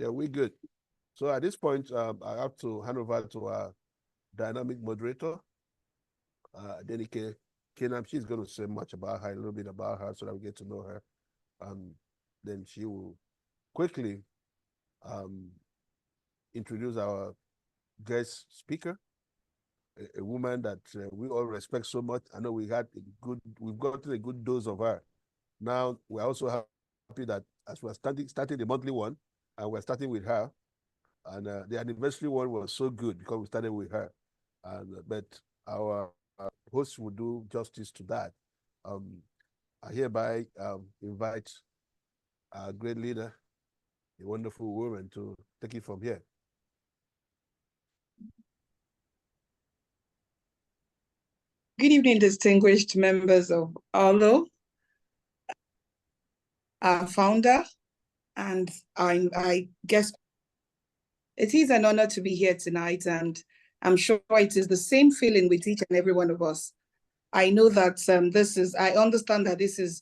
Yeah, we're good. So at this point, I have to hand over to our dynamic moderator, Denike Kenam. She's going to say much about her, a little bit about her, so that we get to know her. Then she will quickly introduce our guest speaker, a woman that we all respect so much. I know we've gotten a good dose of her. Now we're also happy that as we're starting the monthly one, and we're starting with her, and the anniversary one was so good because we started with her. But our host will do justice to that. I hereby invite our great leader, a wonderful woman, to take it from here. Good evening, distinguished members of Awlo, our founder, and I guess it is an honor to be here tonight, and I'm sure it is the same feeling with each and every one of us. I know that I understand that this is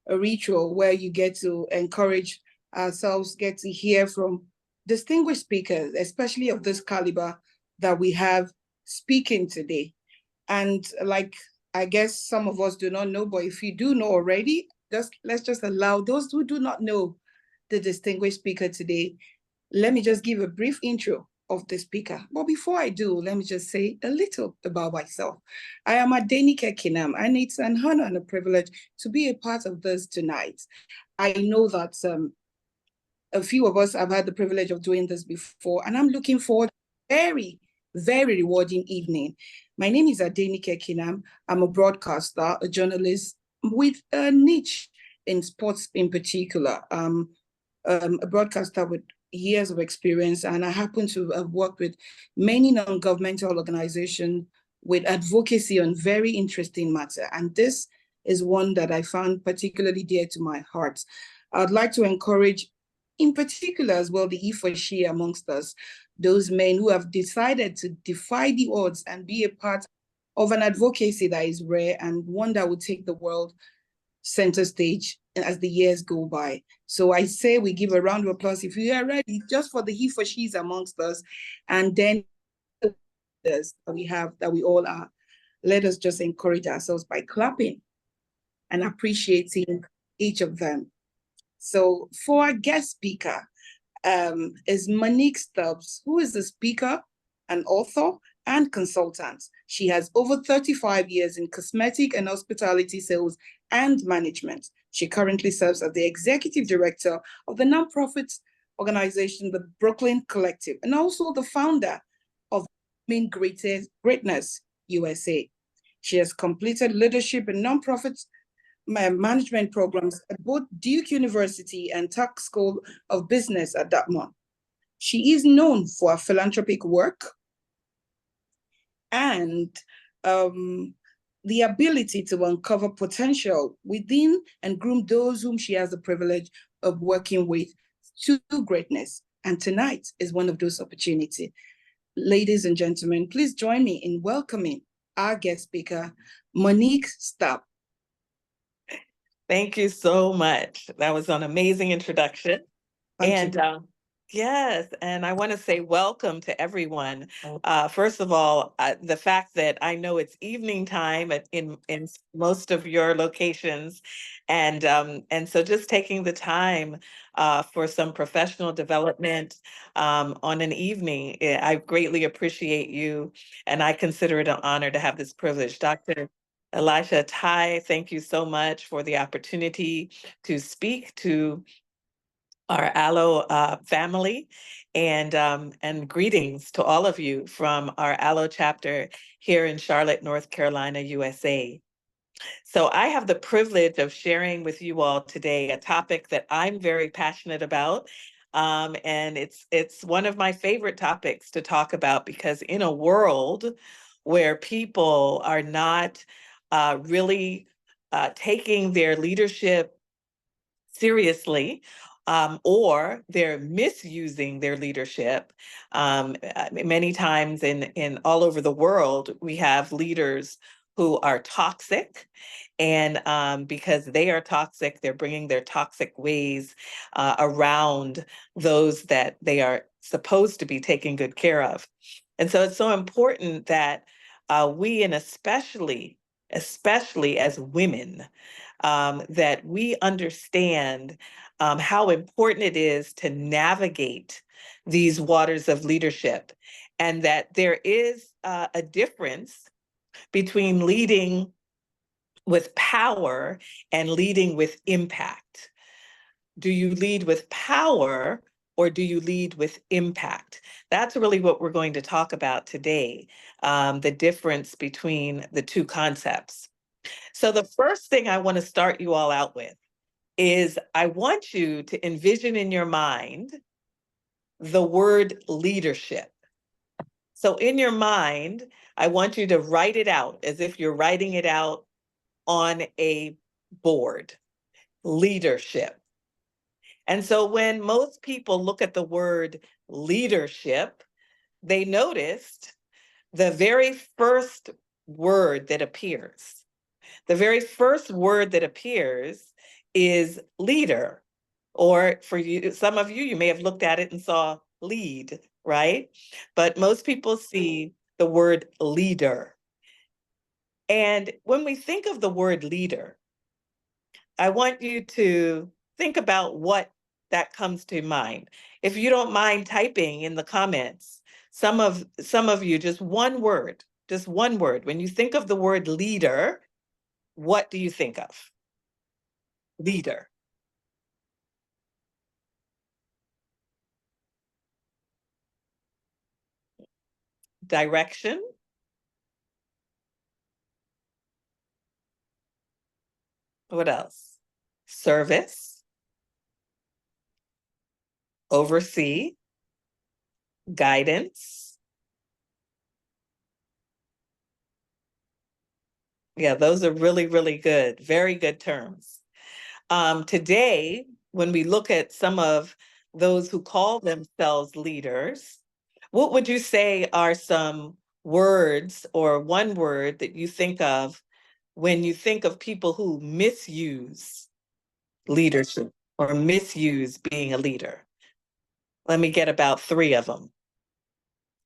a ritual where you get to encourage ourselves, get to hear from distinguished speakers, especially of this caliber that we have speaking today. And like, I guess some of us do not know, but if you do know already, let's just allow those who do not know the distinguished speaker today. Let me just give a brief intro of the speaker. But before I do, let me just say a little about myself. I am Adenike Kinam, and it's an honor and a privilege to be a part of this tonight. I know that a few of us have had the privilege of doing this before, and I'm looking forward to a very, very rewarding evening. My name is Adenike Kinam. I'm a broadcaster, a journalist with a niche in sports in particular. A broadcaster with years of experience, and I happen to have worked with many non-governmental organizations with advocacy on very interesting matter. And this is one that I found particularly dear to my heart. I'd like to encourage, in particular as well, the he for she amongst us, those men who have decided to defy the odds and be a part of an advocacy that is rare and one that will take the world center stage as the years go by. So I say we give a round of applause if you are ready, just for the he for she's amongst us, and then that we all are. Let us just encourage ourselves by clapping and appreciating each of them. So for our guest speaker is Monique Stubbs, who is a speaker, an author, and consultant. She has over 35 years in cosmetic and hospitality sales and management. She currently serves as the executive director of the nonprofit organization, the Brooklyn Collective, and also the founder of Greatness USA. She has completed leadership in nonprofit management programs at both Duke University and Tuck School of Business at Dartmouth. She is known for her philanthropic work and the ability to uncover potential within and groom those whom she has the privilege of working with to greatness. And tonight is one of those opportunities. Ladies and gentlemen, please join me in welcoming our guest speaker, Monique Stubbs. Thank you so much. That was an amazing introduction. Thank you. Yes, and I want to say welcome to everyone. First of all, the fact that I know it's evening time in most of your locations, and so just taking the time for some professional development on an evening, I greatly appreciate you, and I consider it an honor to have this privilege. Dr. Elisha Tai, thank you so much for the opportunity to speak to our Awlo family, and greetings to all of you from our Awlo chapter here in Charlotte, North Carolina, USA. So I have the privilege of sharing with you all today a topic that I'm very passionate about. And it's one of my favorite topics to talk about, because in a world where people are not really taking their leadership seriously, or they're misusing their leadership. Many times in all over the world, we have leaders who are toxic. And because they are toxic, they're bringing their toxic ways around those that they are supposed to be taking good care of. And so it's so important that we, and especially as women, that we understand how important it is to navigate these waters of leadership, and that there is a difference between leading with power and leading with impact. Do you lead with power or do you lead with impact? That's really what we're going to talk about today, the difference between the two concepts. So the first thing I want to start you all out with is I want you to envision in your mind the word leadership. So in your mind, I want you to write it out as if you're writing it out on a board. Leadership. And so when most people look at the word leadership, they noticed the very first word that appears. The very first word that appears is leader. Or for you, some of you, you may have looked at it and saw lead, right? But most people see the word leader. And when we think of the word leader, I want you to think about what that comes to mind. If you don't mind typing in the comments, some of you, just one word, just one word. When you think of the word leader, what do you think of? Leader. Direction. What else? Service. Oversee. Guidance. Yeah, those are really, really good. Very good terms. Today, when we look at some of those who call themselves leaders, what would you say are some words or one word that you think of when you think of people who misuse leadership or misuse being a leader? Let me get about 3 of them.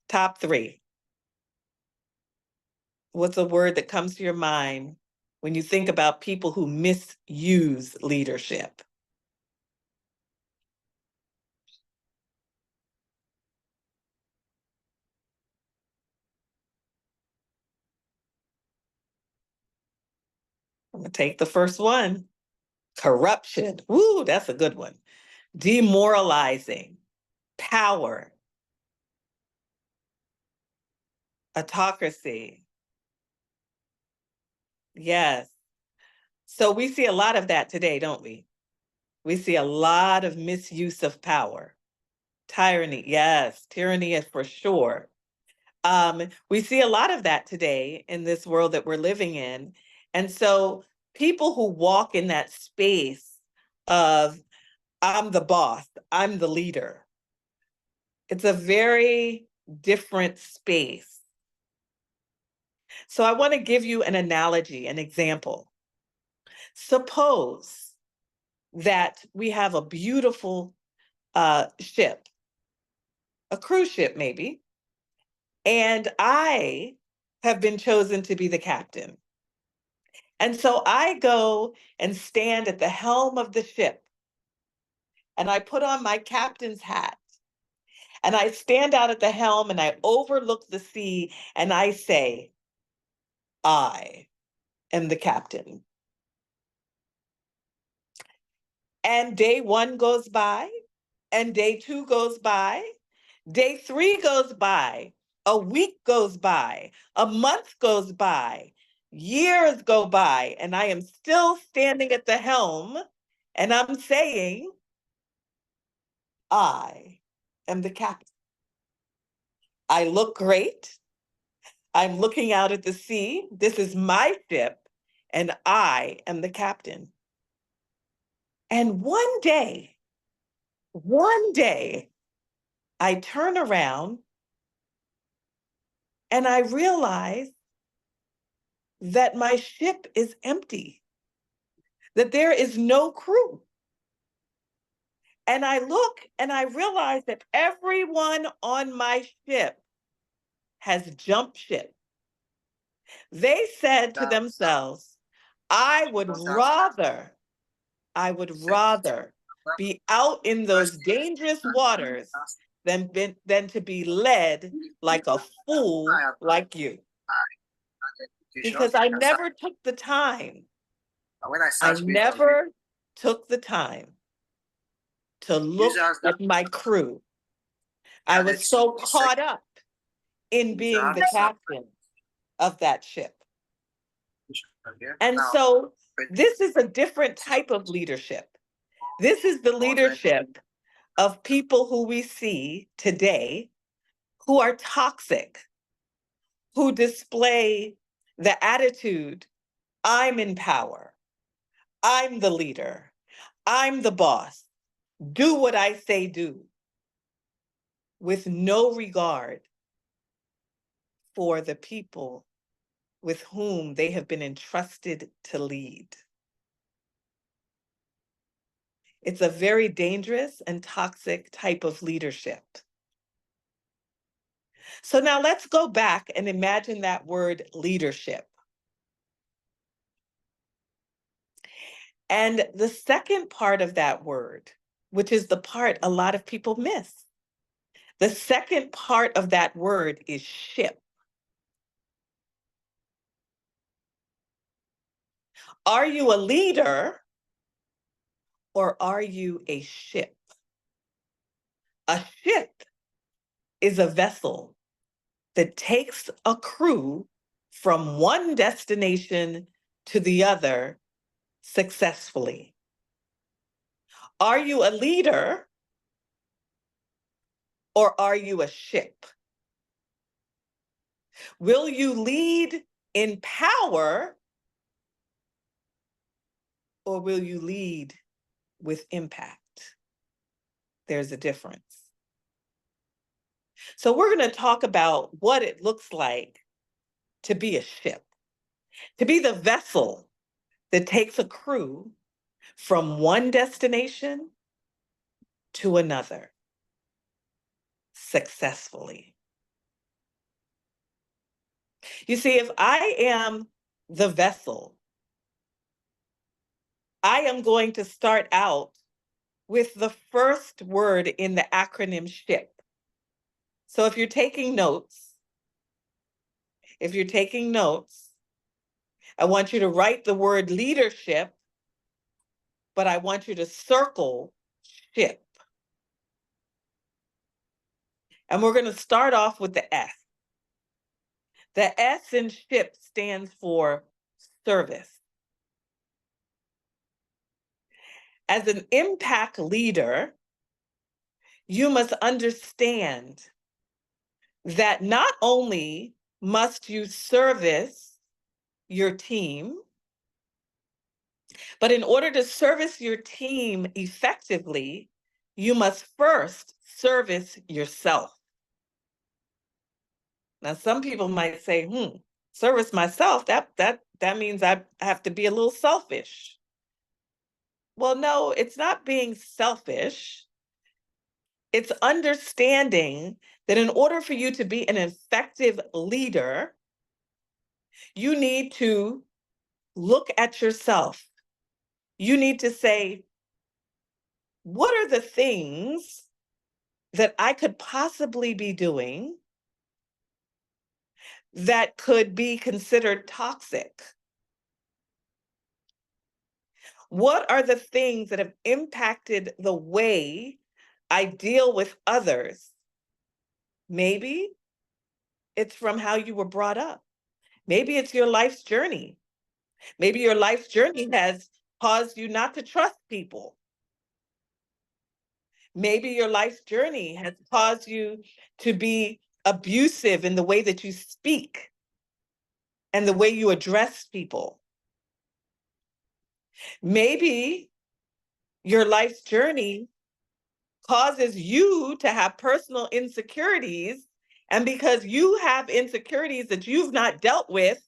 Top 3. What's a word that comes to your mind when you think about people who misuse leadership? I'm gonna take the first one. Corruption. Woo, that's a good one. Demoralizing. Power. Autocracy. Yes. So we see a lot of that today, don't we? We see a lot of misuse of power. Tyranny. Yes, tyranny is for sure. We see a lot of that today in this world that we're living in. And so people who walk in that space of, I'm the boss, I'm the leader, it's a very different space. So I want to give you an analogy, an example. Suppose that we have a beautiful ship, a cruise ship maybe, and I have been chosen to be the captain. And so I go and stand at the helm of the ship, and I put on my captain's hat, and I stand out at the helm and I overlook the sea, and I say, I am the captain. And day 1 goes by, and day 2 goes by, day 3 goes by, a week goes by, a month goes by, years go by, and I am still standing at the helm, and I'm saying, I am the captain. I look great. I'm looking out at the sea. This is my ship, and I am the captain. And one day, I turn around and I realize that my ship is empty, that there is no crew. And I look and I realize that everyone on my ship has jumped ship. They said to themselves, I would rather be out in those dangerous waters than to be led like a fool like you. Because I never took the time. I never took the time to look at my crew. I was so caught up in being the captain of that ship. And so this is a different type of leadership. This is the leadership of people who we see today who are toxic, who display the attitude, I'm in power, I'm the leader, I'm the boss, do what I say do, with no regard for the people with whom they have been entrusted to lead. It's a very dangerous and toxic type of leadership. So now let's go back and imagine that word leadership. And the second part of that word, which is the part a lot of people miss, the second part of that word is ship. Are you a leader or are you a ship? A ship is a vessel that takes a crew from one destination to the other successfully. Are you a leader or are you a ship? Will you lead in power or will you lead with impact? There's a difference. So we're going to talk about what it looks like to be a ship, to be the vessel that takes a crew from one destination to another successfully. You see, if I am the vessel, I am going to start out with the first word in the acronym SHIP. So if you're taking notes, I want you to write the word leadership, but I want you to circle ship. And we're going to start off with the S. The S in SHIP stands for service. As an impact leader, you must understand that not only must you service your team, but in order to service your team effectively, you must first service yourself. Now, some people might say, service myself, that means I have to be a little selfish. Well, no, it's not being selfish. It's understanding that in order for you to be an effective leader, you need to look at yourself. You need to say, what are the things that I could possibly be doing that could be considered toxic? What are the things that have impacted the way I deal with others? Maybe it's from how you were brought up. Maybe it's your life's journey. Maybe your life's journey has caused you not to trust people. Maybe your life's journey has caused you to be abusive in the way that you speak and the way you address people. Maybe your life's journey causes you to have personal insecurities, and because you have insecurities that you've not dealt with,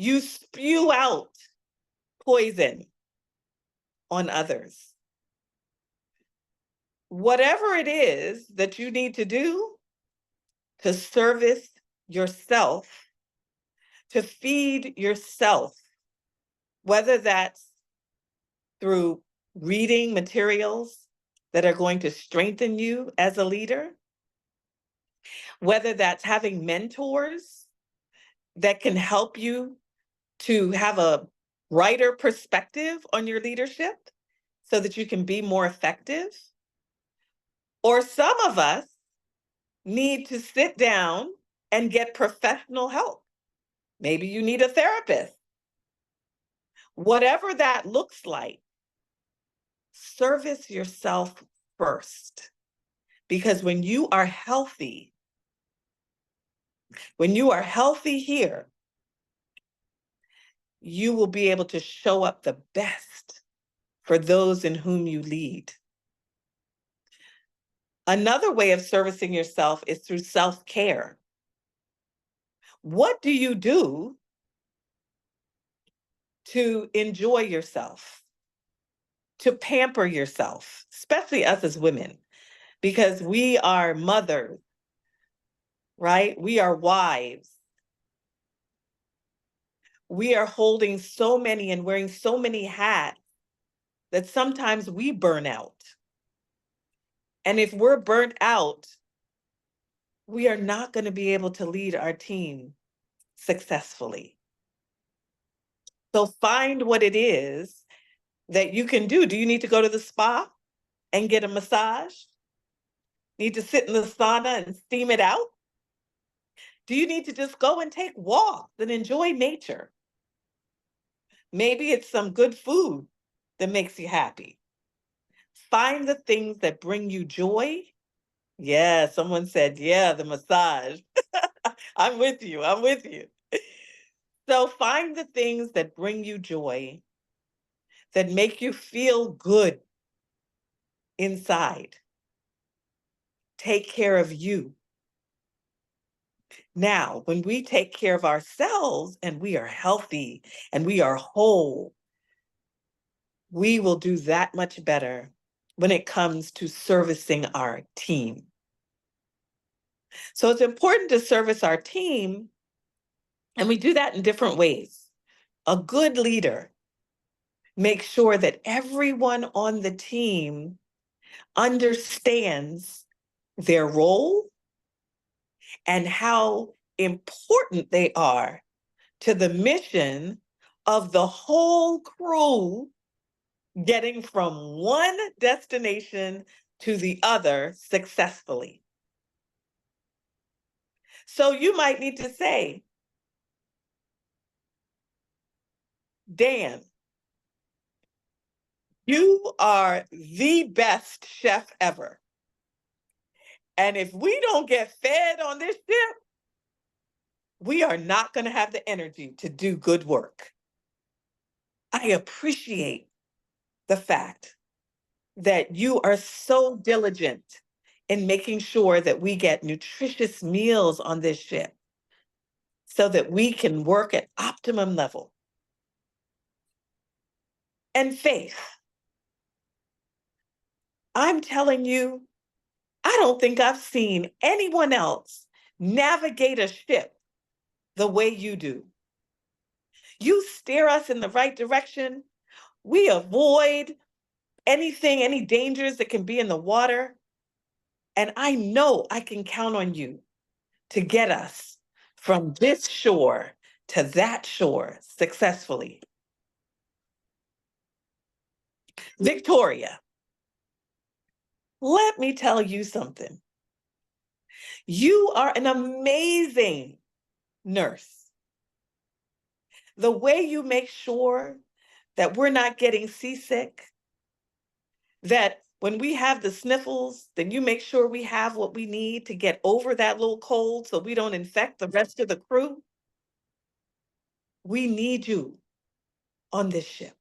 You spew out poison on others. Whatever it is that you need to do to service yourself, to feed yourself, whether that's through reading materials that are going to strengthen you as a leader, whether that's having mentors that can help you to have a brighter perspective on your leadership so that you can be more effective. Or some of us need to sit down and get professional help. Maybe you need a therapist. Whatever that looks like, service yourself first. Because when you are healthy here, you will be able to show up the best for those in whom you lead. Another way of servicing yourself is through self-care. What do you do to enjoy yourself, to pamper yourself, especially us as women, because we are mothers, right? We are wives. We are holding so many and wearing so many hats that sometimes we burn out. And if we're burnt out, we are not going to be able to lead our team successfully. So find what it is that you can do. Do you need to go to the spa and get a massage? Need to sit in the sauna and steam it out? Do you need to just go and take walks and enjoy nature? Maybe it's some good food that makes you happy. Find the things that bring you joy. Yeah, someone said, yeah, the massage. I'm with you. I'm with you. So find the things that bring you joy, that make you feel good inside. Take care of you. Now, when we take care of ourselves and we are healthy and we are whole, we will do that much better when it comes to servicing our team. So it's important to service our team, and we do that in different ways. A good leader makes sure that everyone on the team understands their role and how important they are to the mission of the whole crew getting from one destination to the other successfully. So you might need to say, Dan, you are the best chef ever. And if we don't get fed on this ship, we are not going to have the energy to do good work. I appreciate the fact that you are so diligent in making sure that we get nutritious meals on this ship so that we can work at optimum level. And faith, I'm telling you, I don't think I've seen anyone else navigate a ship the way you do. You steer us in the right direction. We avoid anything, any dangers that can be in the water. And I know I can count on you to get us from this shore to that shore successfully. Victoria, let me tell you something. You are an amazing nurse. The way you make sure that we're not getting seasick, that when we have the sniffles, then you make sure we have what we need to get over that little cold so we don't infect the rest of the crew. We need you on this ship.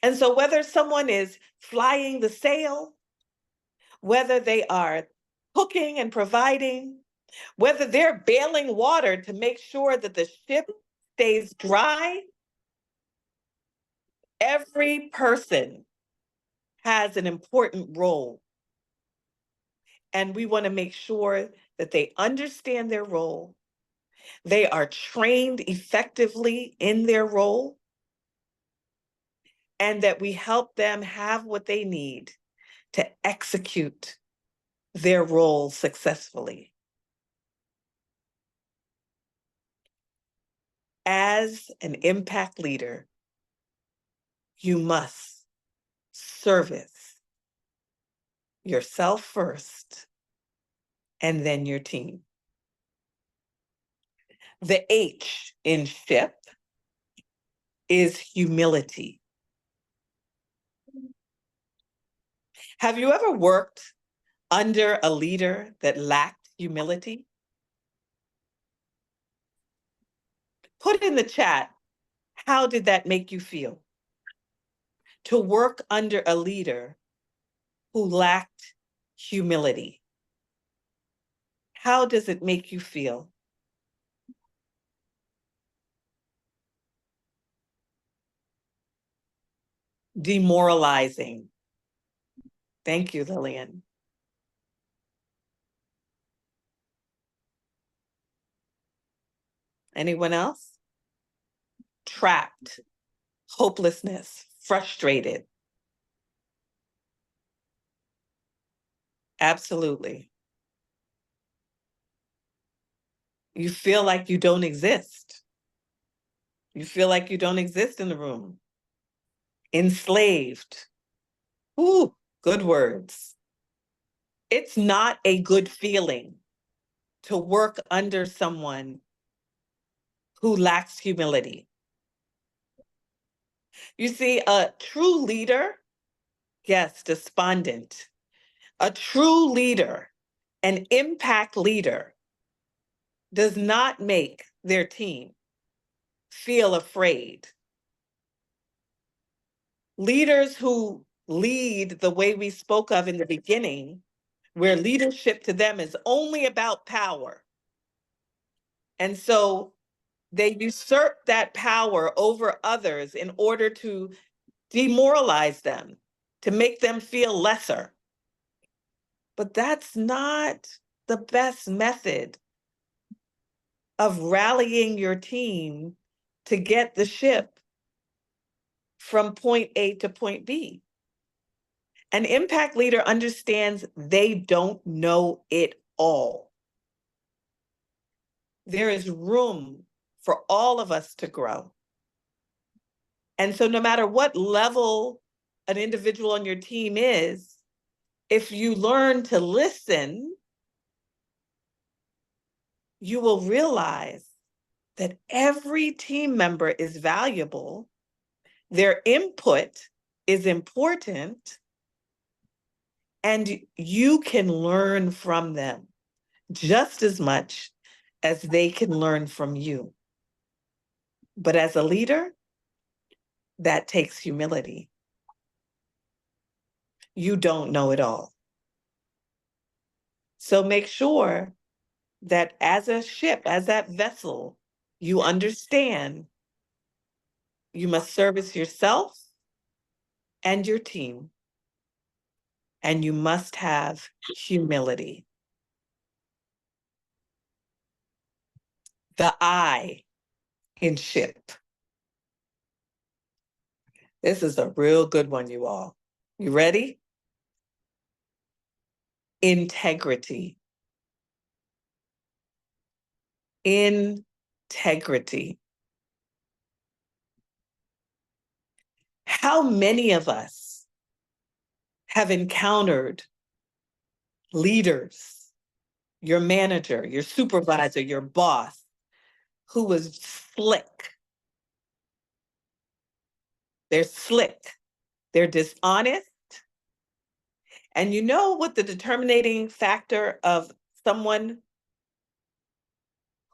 And so whether someone is flying the sail, whether they are cooking and providing, Whether they're bailing water to make sure that the ship stays dry, every person has an important role. And we want to make sure that they understand their role, they are trained effectively in their role, and that we help them have what they need to execute their role successfully. As an impact leader, you must service yourself first and then your team. The H in SHIP is humility. Have you ever worked under a leader that lacked humility? Put in the chat, how did that make you feel? To work under a leader who lacked humility. How does it make you feel? Demoralizing. Thank you, Lillian. Anyone else? Trapped, hopelessness, frustrated. Absolutely. You feel like you don't exist. You feel like you don't exist in the room. Enslaved. Ooh, good words. It's not a good feeling to work under someone who lacks humility. You see, a true leader, yes, despondent. A true leader, an impact leader, does not make their team feel afraid. Leaders who lead the way we spoke of in the beginning, where leadership to them is only about power. And so they usurp that power over others in order to demoralize them, to make them feel lesser. But that's not the best method of rallying your team to get the ship from point A to point B. An impact leader understands they don't know it all. There is room for all of us to grow. And so no matter what level an individual on your team is, if you learn to listen, you will realize that every team member is valuable, their input is important, and you can learn from them just as much as they can learn from you. But as a leader, that takes humility. You don't know it all. So make sure that as a ship, as that vessel, you understand you must service yourself and your team, and you must have humility. The I in ship. This is a real good one, you all. You ready? Integrity. Integrity. How many of us have encountered leaders, your manager, your supervisor, your boss, who was slick? They're slick, they're dishonest. And you know what the determining factor of someone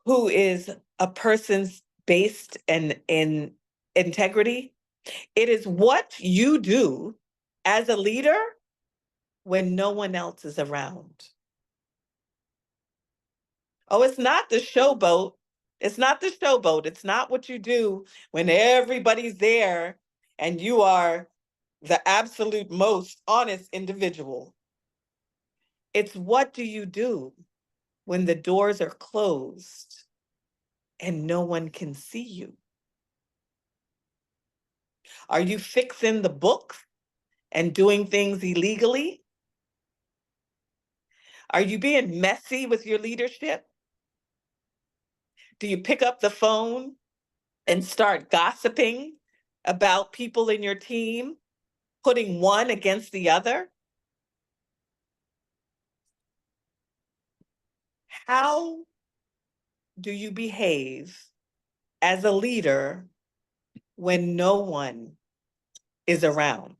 who is a person's based in integrity? It is what you do as a leader when no one else is around. Oh, it's not the showboat. It's not the showboat. It's not what you do when everybody's there and you are the absolute most honest individual. It's what do you do when the doors are closed and no one can see you? Are you fixing the books and doing things illegally? Are you being messy with your leadership? Do you pick up the phone and start gossiping about people in your team, putting one against the other? How do you behave as a leader when no one is around?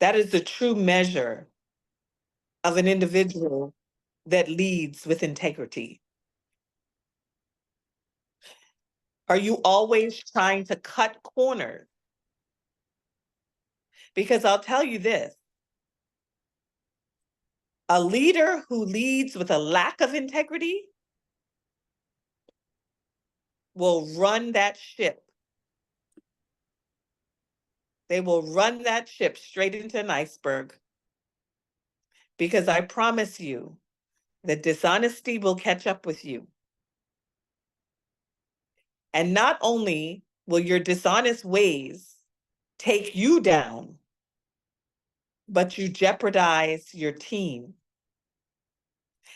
That is the true measure of an individual that leads with integrity. Are you always trying to cut corners? Because I'll tell you this, a leader who leads with a lack of integrity will run that ship. They will run that ship straight into an iceberg. Because I promise you that dishonesty will catch up with you. And not only will your dishonest ways take you down, but you jeopardize your team.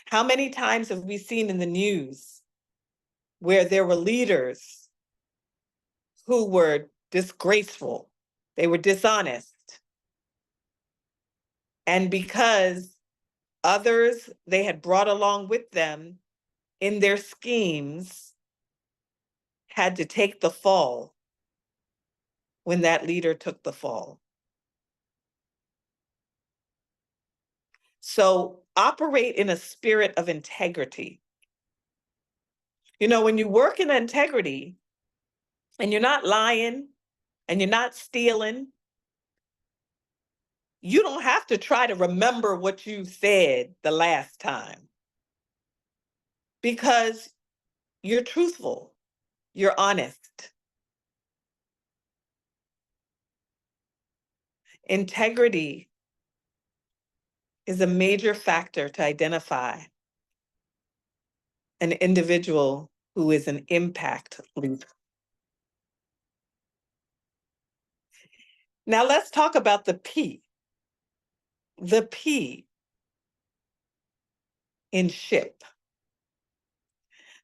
How many times have we seen in the news where there were leaders who were disgraceful? They were dishonest. And because others they had brought along with them in their schemes had to take the fall when that leader took the fall. So operate in a spirit of integrity. You know, when you work in integrity and you're not lying and you're not stealing, you don't have to try to remember what you said the last time because you're truthful, you're honest. Integrity is a major factor to identify an individual who is an impact leader. Now let's talk about the P. The P in SHIP.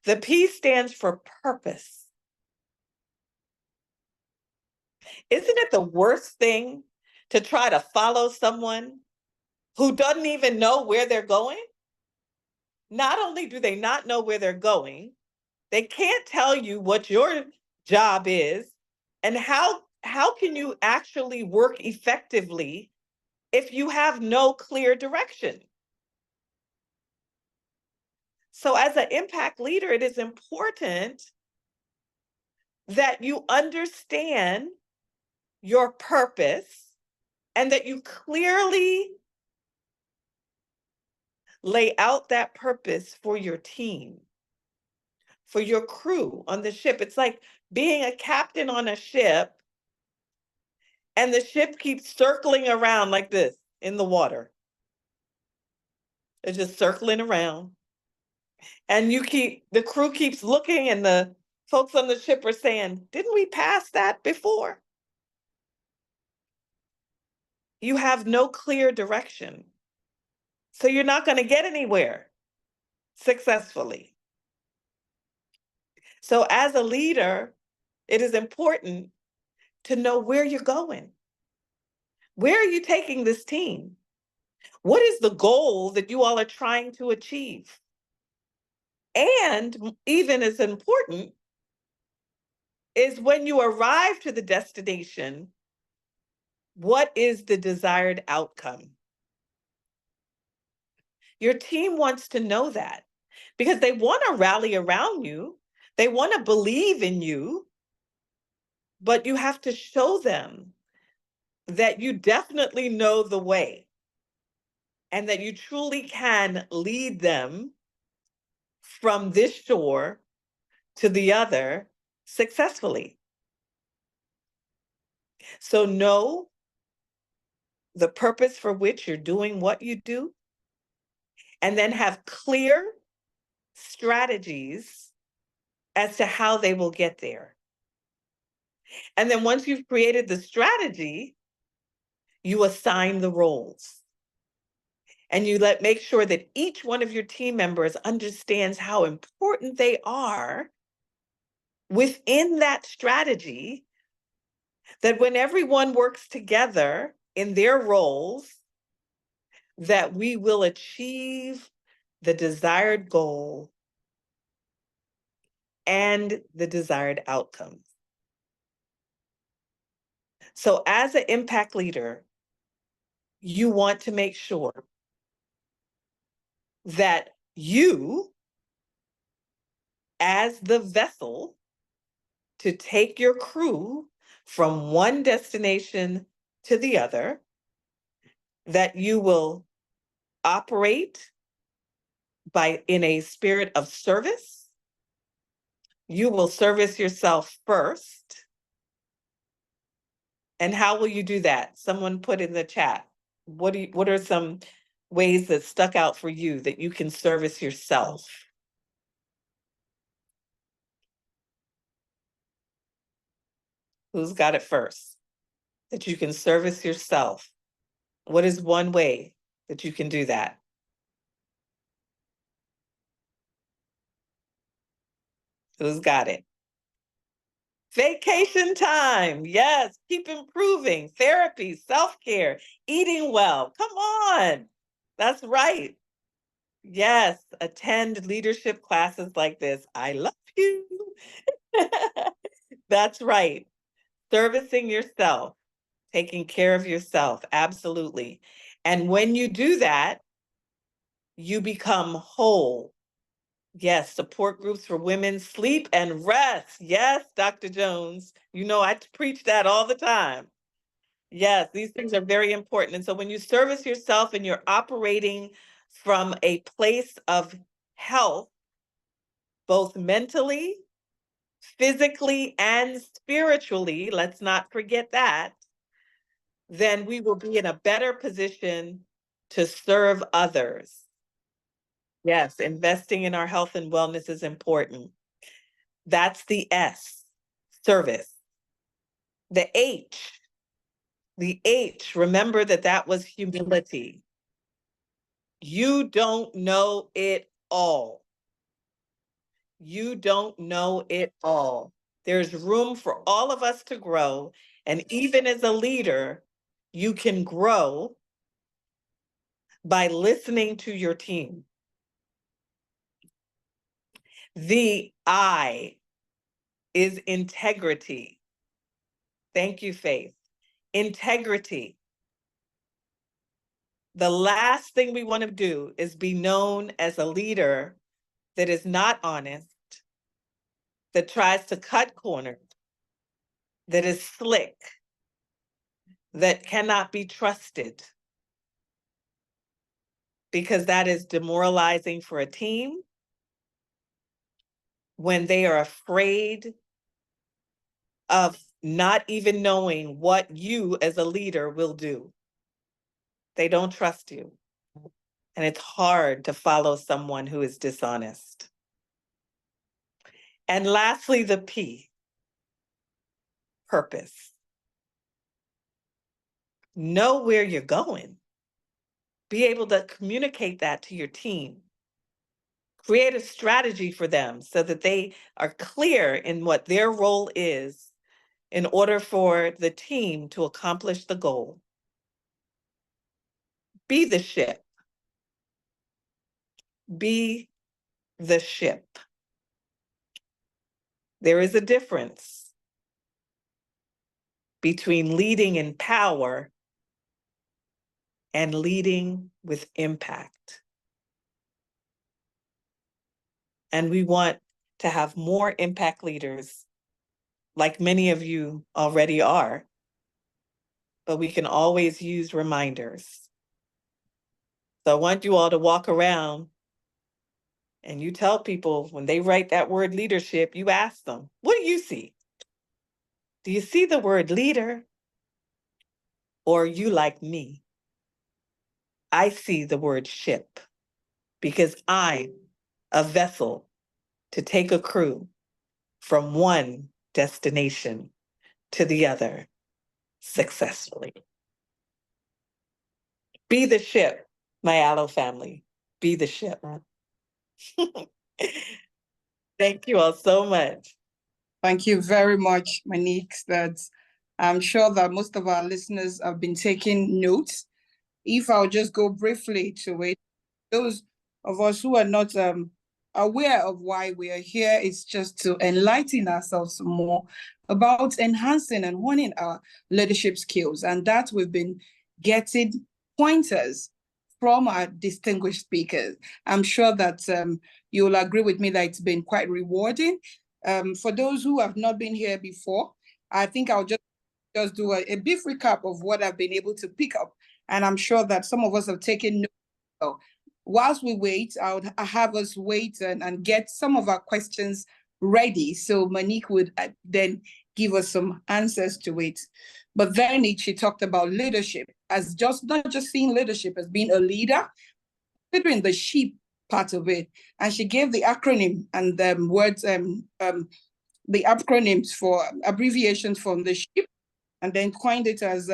The P stands for purpose. Isn't it the worst thing to try to follow someone who doesn't even know where they're going? Not only do they not know where they're going, they can't tell you what your job is and how can you actually work effectively if you have no clear direction? So as an impact leader, it is important that you understand your purpose and that you clearly lay out that purpose for your team, for your crew on the ship. It's like being a captain on a ship and the ship keeps circling around like this in the water. It's just circling around. And the crew keeps looking and the folks on the ship are saying, didn't we pass that before? You have no clear direction. So you're not going to get anywhere successfully. So as a leader, it is important to know where you're going. Where are you taking this team? What is the goal that you all are trying to achieve? And even as important is when you arrive to the destination, what is the desired outcome? Your team wants to know that because they want to rally around you. They want to believe in you, but you have to show them that you definitely know the way and that you truly can lead them from this shore to the other successfully. So know the purpose for which you're doing what you do, and then have clear strategies as to how they will get there. And then once you've created the strategy, you assign the roles. And you make sure that each one of your team members understands how important they are within that strategy, that when everyone works together in their roles, that we will achieve the desired goal and the desired outcome. So as an impact leader, you want to make sure that you, as the vessel to take your crew from one destination to the other, that you will operate in a spirit of service. You will service yourself first. And how will you do that? Someone put in the chat. What are some ways that stuck out for you that you can service yourself? Who's got it first? That you can service yourself. What is one way that you can do that? Who's got it? Vacation time. Yes, keep improving. Therapy, self-care, eating well. Come on. That's right. Yes, attend leadership classes like this. I love you. That's right. Servicing yourself, taking care of yourself. Absolutely. And when you do that, you become whole. Yes, support groups for women, sleep and rest. Yes, Dr. Jones. You know, I preach that all the time. Yes, these things are very important. And so when you service yourself and you're operating from a place of health, both mentally, physically, and spiritually, let's not forget that, then we will be in a better position to serve others. Yes, investing in our health and wellness is important. That's the S, service. The H, remember that was humility. You don't know it all. You don't know it all. There's room for all of us to grow. And even as a leader, you can grow by listening to your team. The I is integrity. Thank you, Faith. Integrity. The last thing we want to do is be known as a leader that is not honest, that tries to cut corners, that is slick, that cannot be trusted, because that is demoralizing for a team when they are afraid of not even knowing what you as a leader will do. They don't trust you. And it's hard to follow someone who is dishonest. And lastly, the P, purpose. Know where you're going. Be able to communicate that to your team. Create a strategy for them so that they are clear in what their role is in order for the team to accomplish the goal. Be the ship. Be the ship. There is a difference between leading in power and leading with impact. And we want to have more impact leaders, like many of you already are, but we can always use reminders. So I want you all to walk around And you tell people when they write that word leadership, you ask them, what do you see? Do you see the word leader? Or you like me? I see the word ship because I'm a vessel to take a crew from one destination to the other successfully. Be the ship, my Awlo family. Be the ship. Thank you all so much. Thank you very much, Monique Stubbs. I'm sure that most of our listeners have been taking notes. If I'll just go briefly to it, those of us who are not aware of why we are here, it's just to enlighten ourselves more about enhancing and honing our leadership skills. And that we've been getting pointers from our distinguished speakers. I'm sure that you'll agree with me that it's been quite rewarding. For those who have not been here before, I think I'll just do a brief recap of what I've been able to pick up. And I'm sure that some of us have taken notes. So whilst we wait, I have us wait and get some of our questions ready. So Monique would then give us some answers to it. But then she talked about leadership as just not just seeing leadership as being a leader, considering the sheep part of it. And she gave the acronym and the words, the acronyms for abbreviations from the sheep, and then coined it as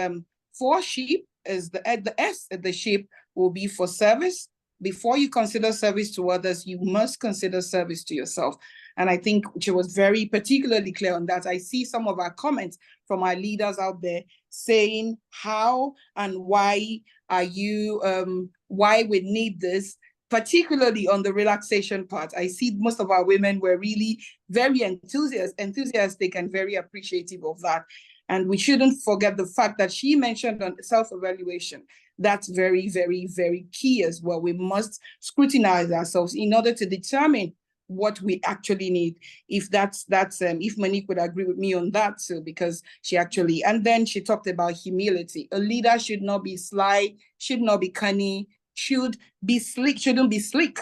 for sheep is the S at the sheep will be for service. Before you consider service to others, you must consider service to yourself. And I think she was very particularly clear on that. I see some of our comments from our leaders out there saying how and why are you, why we need this, particularly on the relaxation part. I see most of our women were really very enthusiastic and very appreciative of that. And we shouldn't forget the fact that she mentioned on self-evaluation. That's very, very, very key as well. We must scrutinize ourselves in order to determine what we actually need. If if Monique would agree with me on that too, because she actually, and then she talked about humility. A leader should not be sly, should not be cunning, should be slick, shouldn't be slick.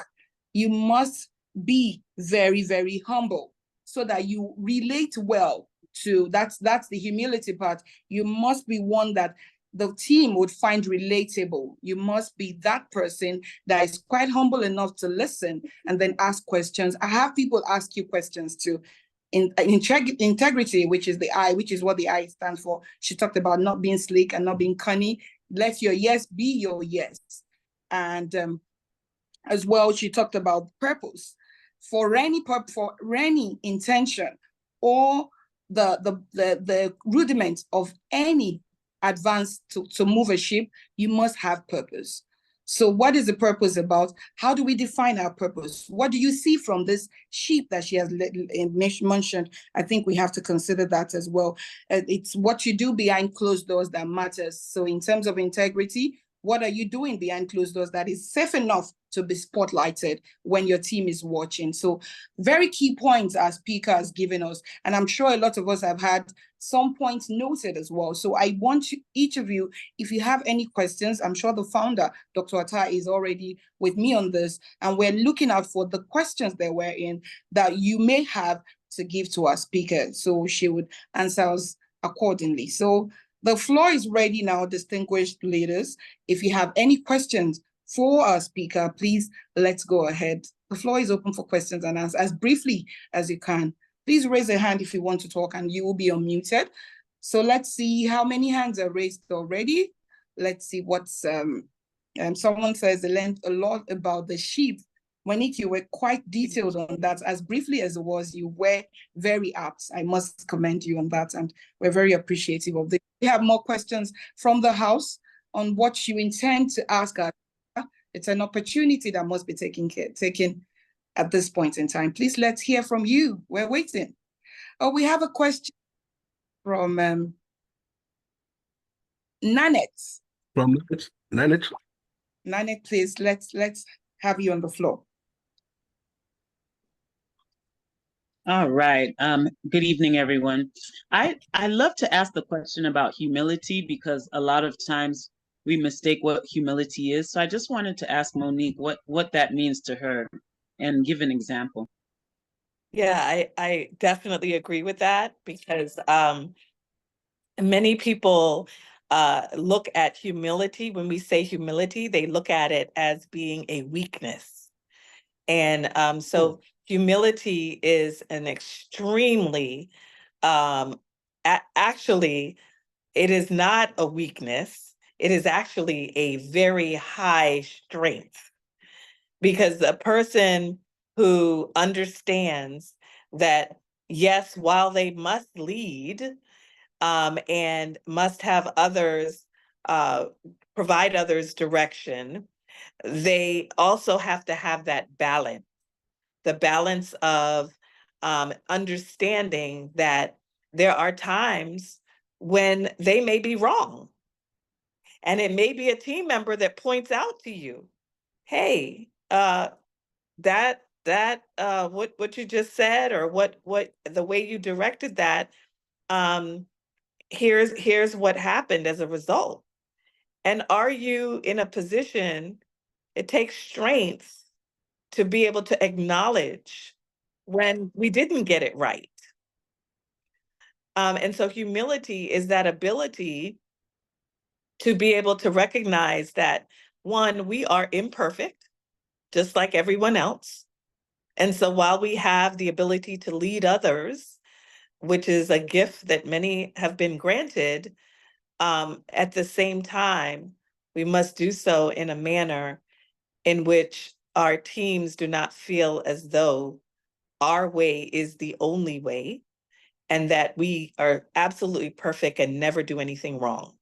You must be very, very humble so that you relate well to, that's the humility part. You must be one that the team would find relatable. You must be that person that is quite humble enough to listen and then ask questions. I have people ask you questions too. Integrity, which is the I, which is what the I stands for. She talked about not being slick and not being cunning. Let your yes be your yes. And as well, she talked about purpose. For any intention or the rudiment of any advance to move a ship, you must have purpose. So what is the purpose about? How do we define our purpose? What do you see from this sheep that she has mentioned? I think we have to consider that as well. It's what you do behind closed doors that matters. So in terms of integrity, what are you doing behind closed doors that is safe enough to be spotlighted when your team is watching? So very key points our speaker has given us. And I'm sure a lot of us have had some points noted as well. So I want each of you, if you have any questions, I'm sure the founder, Dr. Atta, is already with me on this. And we're looking out for the questions that we're in that you may have to give to our speaker. So she would answer us accordingly. So the floor is ready now, distinguished leaders. If you have any questions for our speaker, please let's go ahead. The floor is open for questions and answers as briefly as you can. Please raise a hand if you want to talk and you will be unmuted. So let's see how many hands are raised already. Let's see what's, someone says they learned a lot about the sheep. Monique, you were quite detailed on that. As briefly as it was, you were very apt. I must commend you on that, and we're very appreciative of this. We have more questions from the house on what you intend to ask us. It's an opportunity that must be taken at this point in time. Please, let's hear from you. We're waiting. Oh, we have a question from Nanette. From Nanette? Nanette, please, let's have you on the floor. All right. Good evening, everyone. I love to ask the question about humility because a lot of times we mistake what humility is. So I just wanted to ask Monique what that means to her. and give an example. Yeah, I definitely agree with that because many people look at humility. When we say humility, they look at it as being a weakness. And so humility is an extremely, actually, it is not a weakness. It is actually a very high strength because a person who understands that, yes, while they must lead, and must have others uh, provide others direction, they also have to have that balance, the balance of understanding that there are times when they may be wrong. And it may be a team member that points out to you, hey, what you just said, or what the way you directed that, um, here's what happened as a result. And are you in a position, it takes strength to be able to acknowledge when we didn't get it right. And so humility is that ability to be able to recognize that, one, we are imperfect, just like everyone else. And so while we have the ability to lead others, which is a gift that many have been granted, at the same time, we must do so in a manner in which our teams do not feel as though our way is the only way and that we are absolutely perfect and never do anything wrong.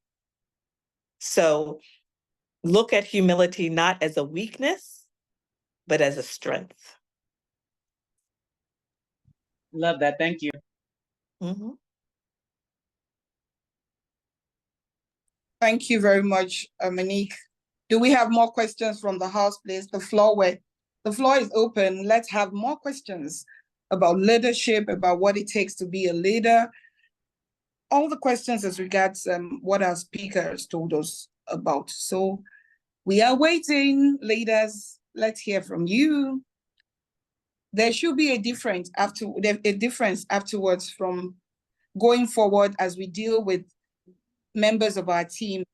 So look at humility not as a weakness, but as a strength. Love that. Thank you. Mm-hmm. Thank you very much, Monique. Do we have more questions from the house, please? The floor is open. Let's have more questions about leadership, about what it takes to be a leader. All the questions as regards what our speakers told us about. So we are waiting, leaders. Let's hear from you. There should be a difference afterwards from going forward as we deal with members of our team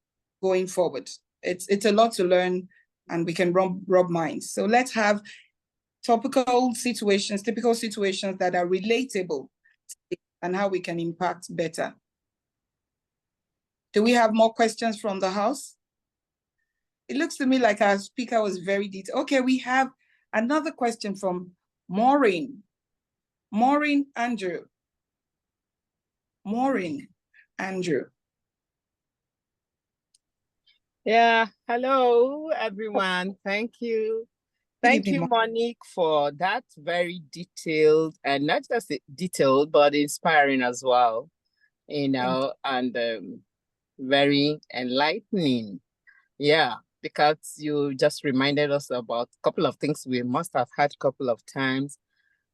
going forward. It's a lot to learn, and we can rub minds. So let's have typical situations that are relatable and how we can impact better. Do we have more questions from the house? It looks to me like our speaker was very detailed. Okay, we have another question from Maureen. Maureen Andrew. Maureen Andrew. Yeah, hello everyone. Thank you. Thank you, Monique, for that very detailed, and not just detailed, but inspiring as well, and very enlightening. Yeah, because you just reminded us about a couple of things we must have had a couple of times,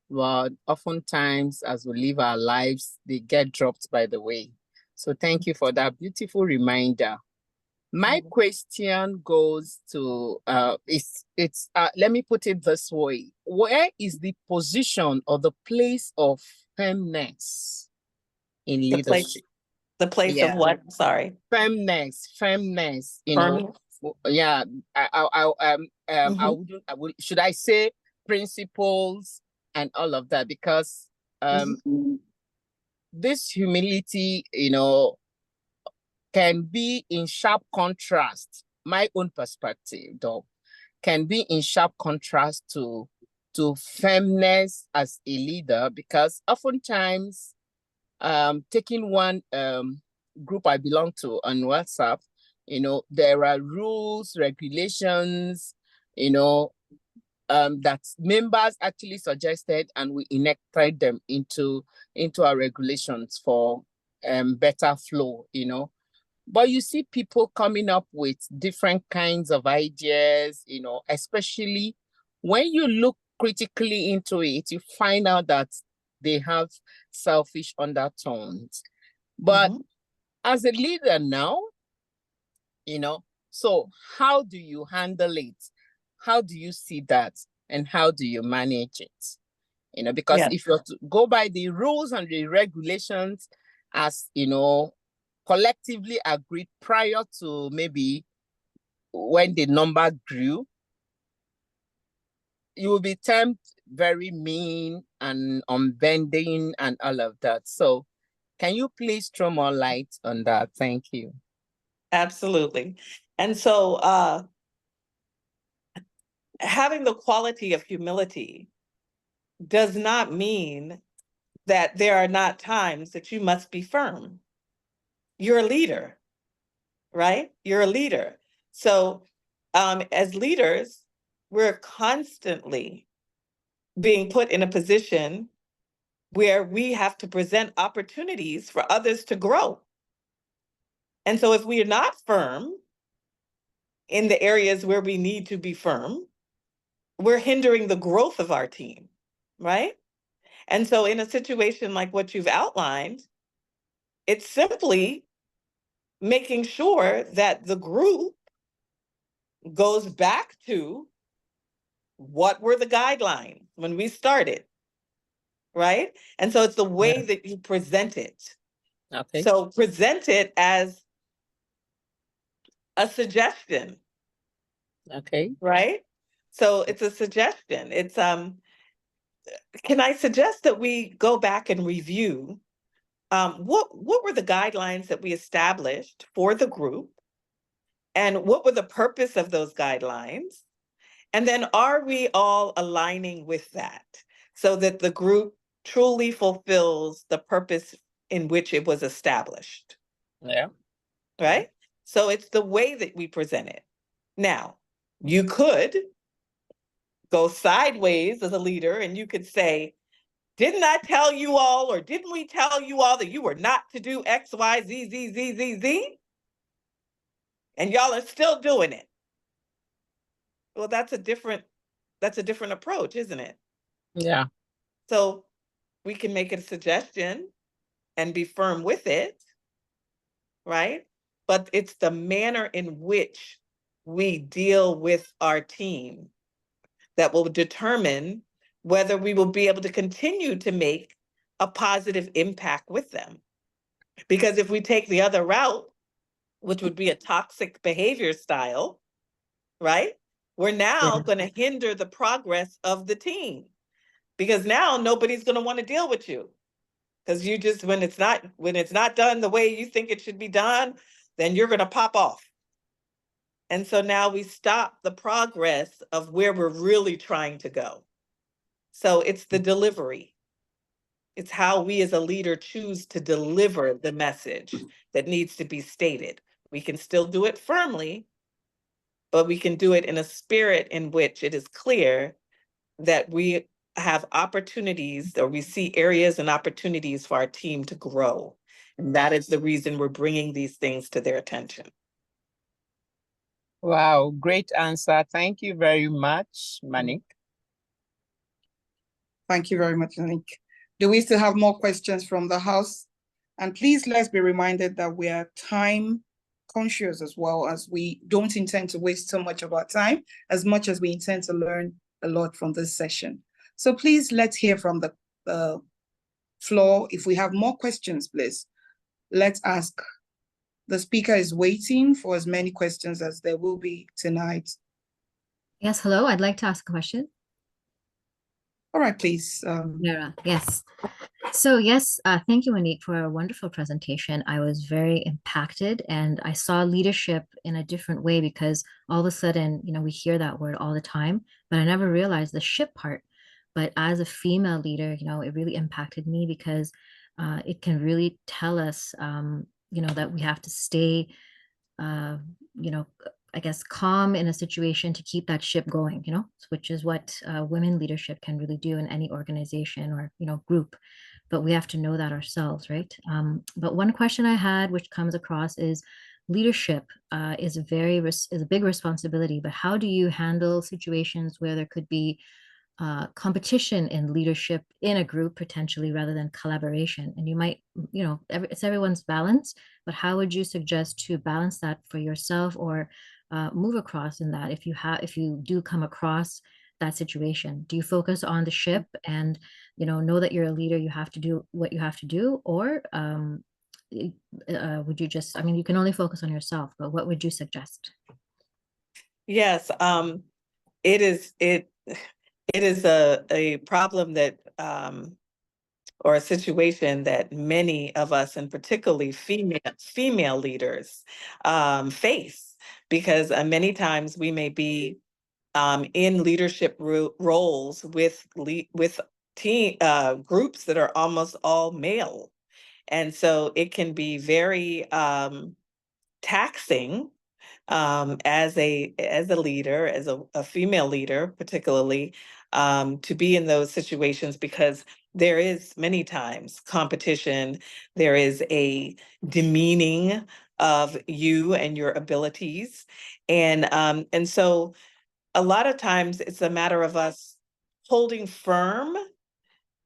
but oftentimes as we live our lives, they get dropped by the way. So thank you for that beautiful reminder. My question goes to let me put it this way. Where is the position or the place of firmness in leadership? The place of what? Sorry. Firmness, yeah. I would, should I say principles and all of that? Because this humility, can be in sharp contrast, my own perspective though, can be in sharp contrast to firmness as a leader, because oftentimes, taking one group I belong to on WhatsApp, there are rules, regulations, that members actually suggested, and we enacted them into our regulations for better flow, But you see people coming up with different kinds of ideas, especially when you look critically into it, you find out that they have selfish undertones. But as a leader now, so how do you handle it? How do you see that? and how do you manage it? You know, because if you're to go by the rules and the regulations as, you know, collectively agreed prior to maybe when the number grew, you will be termed very mean and unbending and all of that. So can you please throw more light on that? Thank you. Absolutely. And so having the quality of humility does not mean that there are not times that you must be firm. You're a leader, right? You're a leader. So as leaders, we're constantly being put in a position where we have to present opportunities for others to grow. And so if we are not firm in the areas where we need to be firm, we're hindering the growth of our team, right? And so in a situation like what you've outlined, it's simply making sure that the group goes back to what were the guidelines when we started, right? And so it's the way that you present it. Okay. So present it as a suggestion. Okay. Right? So it's a suggestion. It's can I suggest that we go back and review what were the guidelines that we established for the group, and what were the purpose of those guidelines? And then are we all aligning with that so that the group truly fulfills the purpose in which it was established? Yeah. Right? So it's the way that we present it. Now, you could go sideways as a leader and you could say, didn't I tell you all, or didn't we tell you all that you were not to do X, Y, Z, Z, Z, Z, Z? And y'all are still doing it. Well, that's a different approach, isn't it? Yeah. So we can make a suggestion and be firm with it, right? But it's the manner in which we deal with our team that will determine whether we will be able to continue to make a positive impact with them. Because if we take the other route, which would be a toxic behavior style, right? We're now going to hinder the progress of the team, because now nobody's going to want to deal with you. Because you just, when it's not done the way you think it should be done, then you're going to pop off. And so now we stop the progress of where we're really trying to go. So it's the delivery. It's how we as a leader choose to deliver the message that needs to be stated. We can still do it firmly, but we can do it in a spirit in which it is clear that we have opportunities, or we see areas and opportunities for our team to grow. And that is the reason we're bringing these things to their attention. Wow, great answer. Thank you very much, Monique. Thank you very much, Monique. Do we still have more questions from the house? And please, let's be reminded that we are time conscious as well, as we don't intend to waste so much of our time, as much as we intend to learn a lot from this session. So please, let's hear from the floor. If we have more questions, please, let's ask. The speaker is waiting for as many questions as there will be tonight. Yes, hello, I'd like to ask a question. All right, please. Yara, yes. So yes, thank you, Monique, for a wonderful presentation. I was very impacted, and I saw leadership in a different way, because all of a sudden, you know, we hear that word all the time, but I never realized the ship part. But as a female leader, you know, it really impacted me, because it can really tell us, you know, that we have to stay, you know, I guess, calm in a situation to keep that ship going, you know, which is what women leadership can really do in any organization or, you know, group. But we have to know that ourselves, right? But one question I had, which comes across, is leadership is a big responsibility, but how do you handle situations where there could be competition in leadership in a group potentially, rather than collaboration? And you might, you know, it's everyone's balance, but how would you suggest to balance that for yourself, or move across in that if you do come across that situation? Do you focus on the ship and, know that you're a leader, you have to do what you have to do? Or would you just, I mean, you can only focus on yourself, but what would you suggest? Yes, it is a problem that or a situation that many of us, and particularly female leaders, face, because many times we may be in leadership roles with team groups that are almost all male, and so it can be very taxing as a leader, as a female leader, particularly, to be in those situations, because there is many times competition. There is a demeaning of you and your abilities, and so a lot of times it's a matter of us holding firm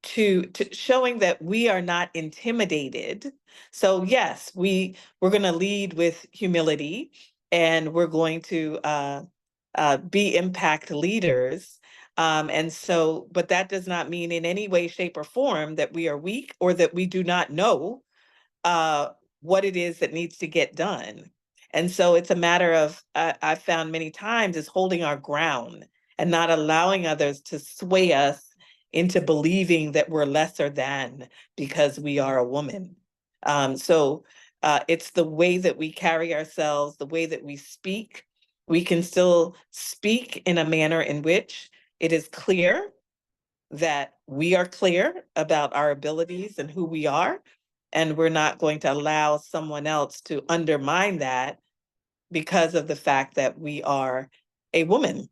to showing that we are not intimidated. So yes, we're going to lead with humility, and we're going to be impact leaders. And so, but that does not mean in any way, shape, or form that we are weak or that we do not know uh, what it is that needs to get done. And so it's a matter of, I've found many times, is holding our ground and not allowing others to sway us into believing that we're lesser than because we are a woman. So it's the way that we carry ourselves, the way that we speak. We can still speak in a manner in which it is clear that we are clear about our abilities and who we are, and we're not going to allow someone else to undermine that because of the fact that we are a woman.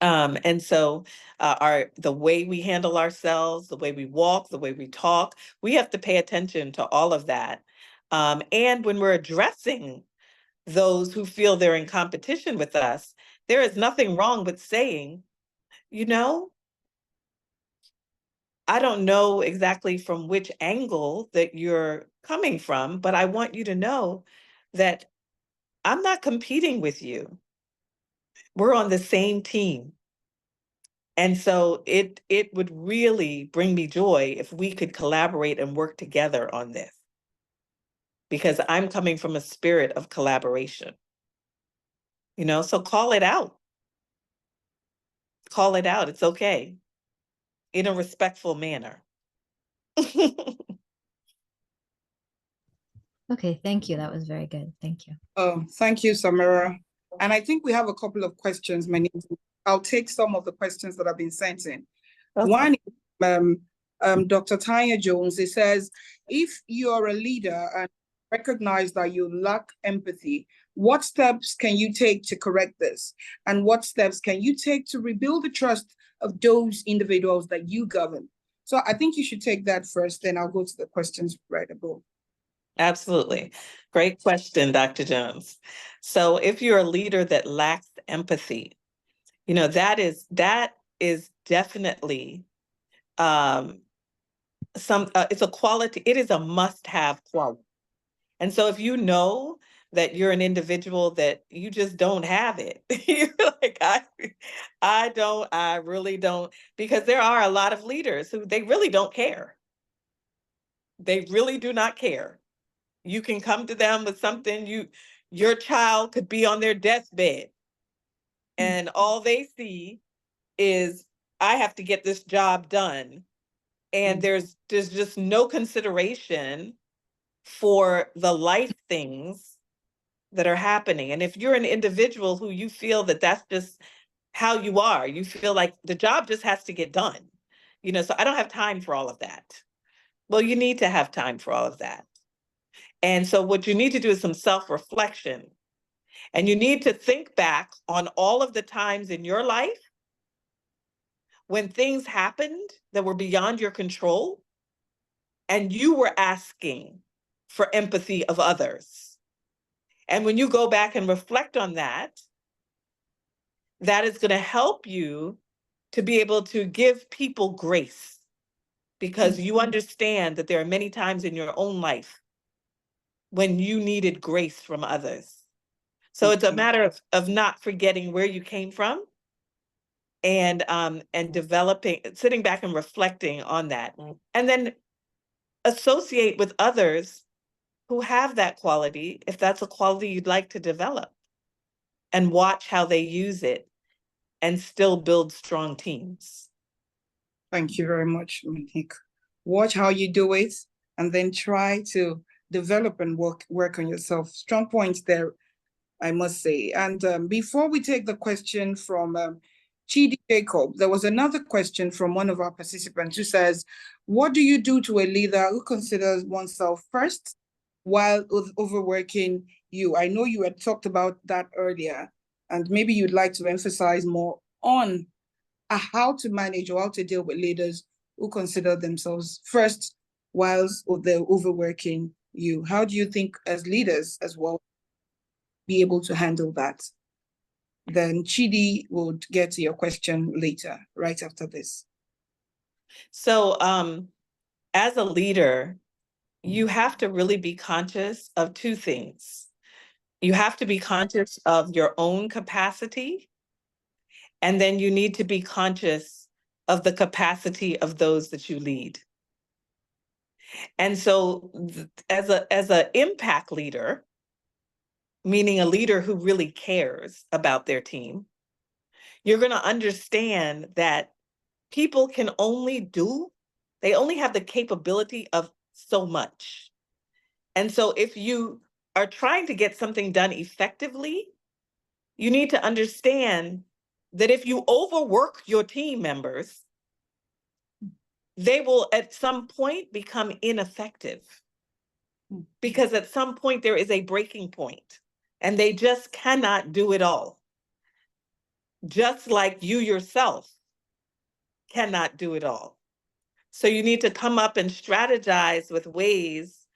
And so the way we handle ourselves, the way we walk, the way we talk, we have to pay attention to all of that. And when we're addressing those who feel they're in competition with us, there is nothing wrong with saying, I don't know exactly from which angle that you're coming from, but I want you to know that I'm not competing with you. We're on the same team. And so it would really bring me joy if we could collaborate and work together on this, because I'm coming from a spirit of collaboration. So call it out. Call it out. It's okay, in a respectful manner. Okay, thank you. That was very good. Thank you. Thank you, Samira. And I think we have a couple of questions, Monique. I'll take some of the questions that have been sent in. Okay. One, Dr. Tanya Jones, it says, if you're a leader and recognize that you lack empathy, what steps can you take to correct this? And what steps can you take to rebuild the trust of those individuals that you govern? So I think you should take that first, then I'll go to the questions right above. Absolutely. Great question, Dr. Jones. So if you're a leader that lacks empathy, that is definitely it's a quality, it is a must-have quality. And so if you know that you're an individual that you just don't have it, you're like, I really don't, because there are a lot of leaders who they really don't care. They really do not care. You can come to them with something, your child could be on their deathbed, and all they see is, I have to get this job done. And there's just no consideration for the life things that are happening. And if you're an individual who you feel that that's just how you are, you feel like the job just has to get done, so I don't have time for all of that. Well, you need to have time for all of that. And so what you need to do is some self-reflection. And you need to think back on all of the times in your life when things happened that were beyond your control, and you were asking for empathy of others. And when you go back and reflect on that, that is going to help you to be able to give people grace, because you understand that there are many times in your own life when you needed grace from others. So it's a matter of not forgetting where you came from and developing, sitting back and reflecting on that, and then associate with others who have that quality, if that's a quality you'd like to develop, and watch how they use it and still build strong teams. Thank you very much, Monique. Watch how you do it and then try to develop and work on yourself. Strong points there, I must say. And before we take the question from Chidi Jacob, there was another question from one of our participants who says, what do you do to a leader who considers oneself first while overworking you? I know you had talked about that earlier, and maybe you'd like to emphasize more on how to manage or how to deal with leaders who consider themselves first whilst they're overworking you. How do you think as leaders as well be able to handle that? Then Chidi will get to your question later, right after this. So as a leader, you have to really be conscious of two things. You have to be conscious of your own capacity, and then you need to be conscious of the capacity of those that you lead. And so as an impact leader, meaning a leader who really cares about their team, you're going to understand that people can they only have the capability of so much. And so if you are trying to get something done effectively, you need to understand that if you overwork your team members, they will at some point become ineffective, because at some point there is a breaking point and they just cannot do it all. Just like you yourself cannot do it all. So you need to come up and strategize with ways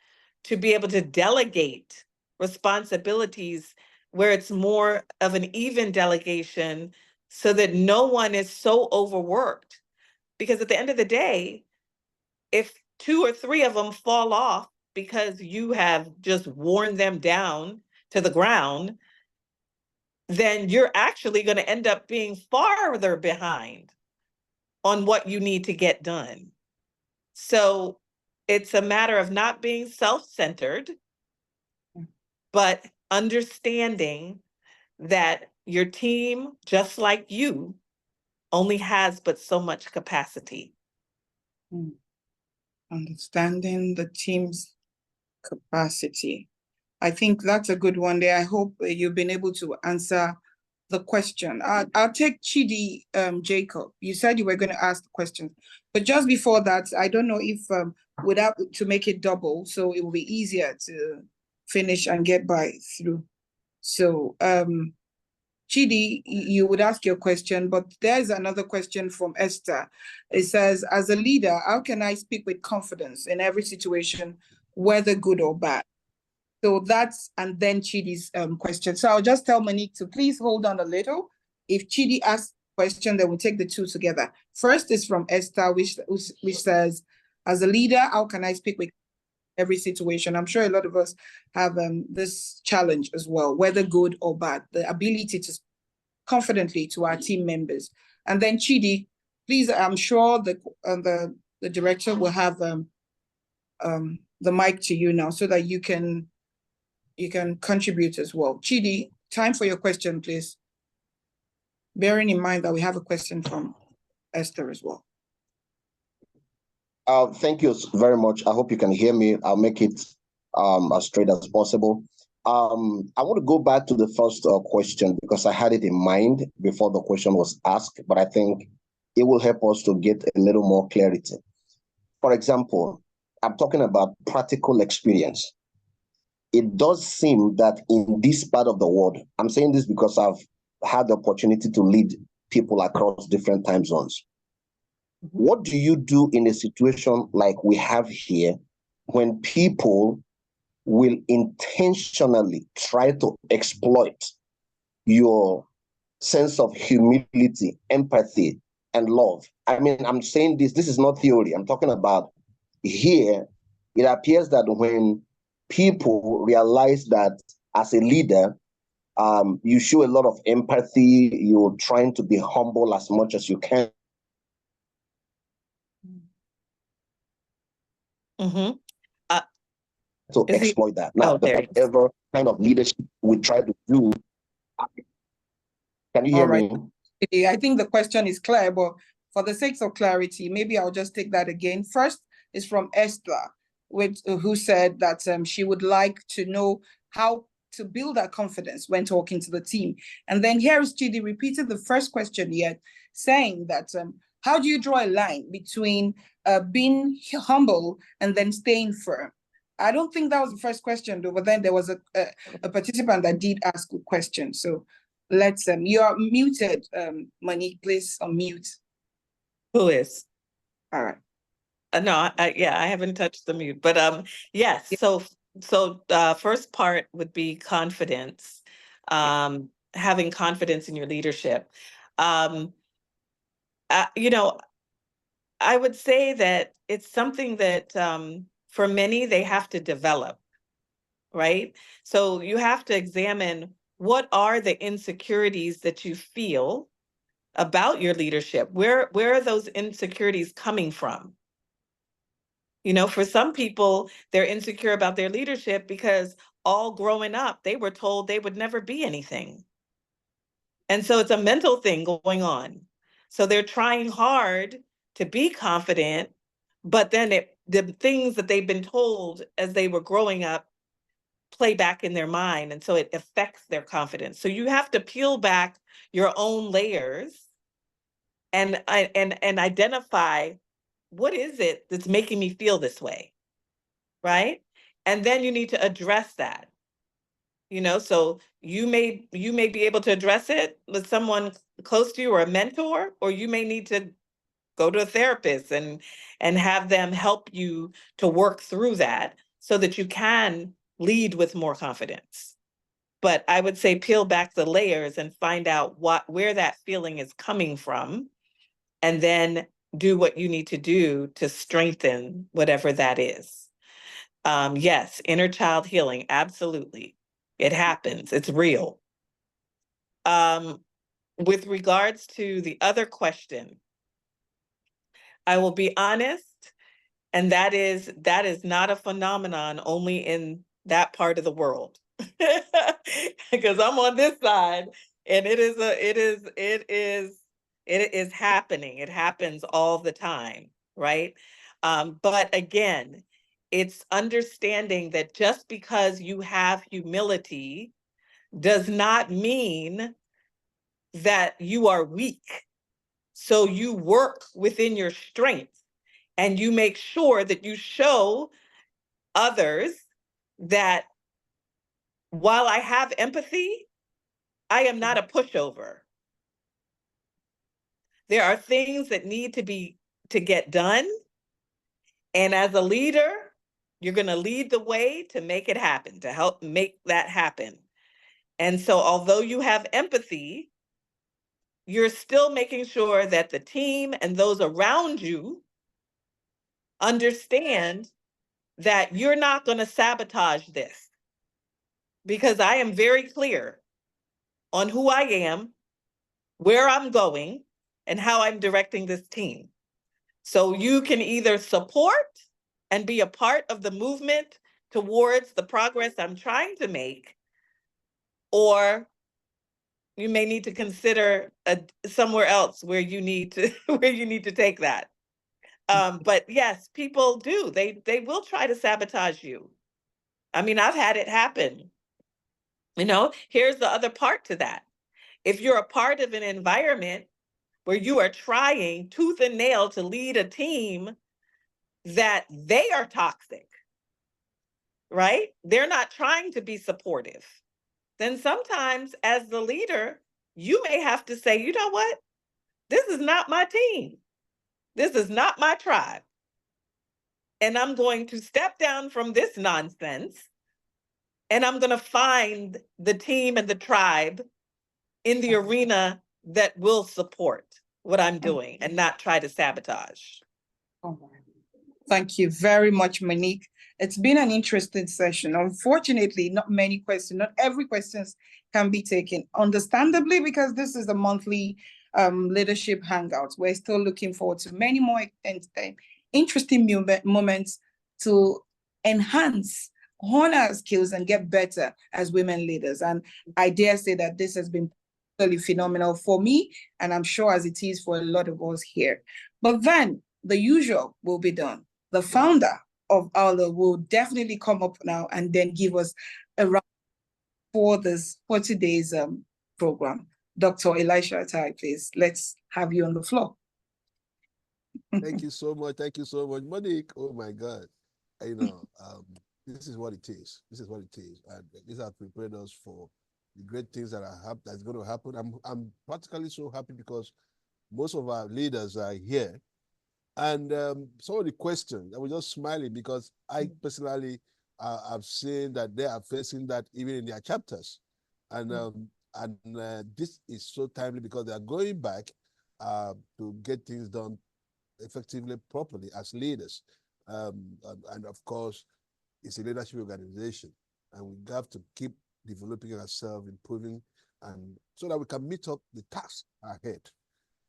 to be able to delegate responsibilities where it's more of an even delegation, so that no one is so overworked. Because at the end of the day, if 2 or 3 of them fall off because you have just worn them down to the ground, then you're actually going to end up being farther behind on what you need to get done. So it's a matter of not being self-centered, but understanding that your team, just like you, only has but so much capacity. Understanding the team's capacity. I think that's a good one there. I hope you've been able to answer the question. I'll take Chidi Jacob. You said you were going to ask the question, but just before that, I don't know if without to make it double, so it will be easier to finish and get by through. So Chidi, you would ask your question, but there's another question from Esther. It says, as a leader, how can I speak with confidence in every situation, whether good or bad? So that's, and then Chidi's question. So I'll just tell Monique to please hold on a little. If Chidi asks a question, then we'll take the two together. First is from Esther, which says, as a leader, how can I speak with every situation? I'm sure a lot of us have this challenge as well, whether good or bad, the ability to speak confidently to our team members. And then Chidi, please, I'm sure the director will have the mic to you now so that you can contribute as well. Chidi, time for your question, please. Bearing in mind that we have a question from Esther as well. Thank you very much. I hope you can hear me. I'll make it as straight as possible. I want to go back to the first question because I had it in mind before the question was asked, but I think it will help us to get a little more clarity. For example, I'm talking about practical experience. It does seem that in this part of the world, I'm saying this because I've had the opportunity to lead people across different time zones. What do you do in a situation like we have here when people will intentionally try to exploit your sense of humility, empathy, and love? I mean, I'm saying this is not theory. I'm talking about here. It appears that when people realize that as a leader, You show a lot of empathy. You're trying to be humble as much as you can. Mm-hmm. To exploit that. Now, whatever kind of leadership we try to do. Can you hear me? I think the question is clear, but for the sake of clarity, maybe I'll just take that again. First is from Esther, who said that she would like to know how to build that confidence when talking to the team. And then here is Chidi repeated the first question yet, saying that how do you draw a line between being humble and then staying firm? I don't think that was the first question, though, but then there was a participant that did ask a question. So let's, you are muted, Monique, please unmute. Who is? All right. No, yeah, I haven't touched the mute, but yes. So first part would be confidence, having confidence in your leadership. You know, I would say that it's something that for many they have to develop, right? So you have to examine what are the insecurities that you feel about your leadership. Where are those insecurities coming from? You know, for some people, they're insecure about their leadership because all growing up, they were told they would never be anything. And so it's a mental thing going on. So they're trying hard to be confident, but then the things that they've been told as they were growing up play back in their mind. And so it affects their confidence. So you have to peel back your own layers and identify what is it that's making me feel this way, right? And then you need to address that. You know, so you may be able to address it with someone close to you or a mentor, or you may need to go to a therapist and have them help you to work through that so that you can lead with more confidence. But I would say peel back the layers and find out where that feeling is coming from, and then do what you need to do to strengthen whatever that is. Yes, inner child healing, absolutely. It happens, it's real. With regards to the other question, I will be honest, and that is not a phenomenon only in that part of the world. Because I'm on this side, and it is happening. It happens all the time, right? But again, it's understanding that just because you have humility does not mean that you are weak. So you work within your strength and you make sure that you show others that while I have empathy, I am not a pushover. There are things that need to get done. And as a leader, you're going to lead the way to make it happen, to help make that happen. And so although you have empathy, you're still making sure that the team and those around you understand that you're not going to sabotage this, because I am very clear on who I am, where I'm going, and how I'm directing this team. So you can either support and be a part of the movement towards the progress I'm trying to make, or you may need to consider somewhere else where you need to take that. But yes, people do. They will try to sabotage you. I mean, I've had it happen. You know, here's the other part to that. If you're a part of an environment where you are trying tooth and nail to lead a team that they are toxic, right? They're not trying to be supportive. Then sometimes as the leader, you may have to say, you know what? This is not my team. This is not my tribe. And I'm going to step down from this nonsense, and I'm going to find the team and the tribe in the arena that will support what I'm doing and not try to sabotage. Thank you very much, Monique. It's been an interesting session. Unfortunately, not many questions, not every questions can be taken, understandably, because this is a monthly leadership hangout. We're still looking forward to many more interesting moments to enhance, hone our skills, and get better as women leaders. And I dare say that this has been really phenomenal for me, and I'm sure as it is for a lot of us here. But then the usual will be done. The founder of Awlo will definitely come up now and then give us a round for this 40 days program. Dr. Elisha Atai, please, let's have you on the floor. Thank you so much. Thank you so much. Monique, oh my God. You know, this is what it is. This is what it is. And this has prepared us for the great things that that's going to happen. I'm particularly so happy because most of our leaders are here. And some of the questions, I was just smiling because I personally have seen that they are facing that even in their chapters. And this is so timely because they are going back to get things done effectively, properly as leaders. And of course, it's a leadership organization. And we have to keep developing ourselves, improving, and so that we can meet up the tasks ahead.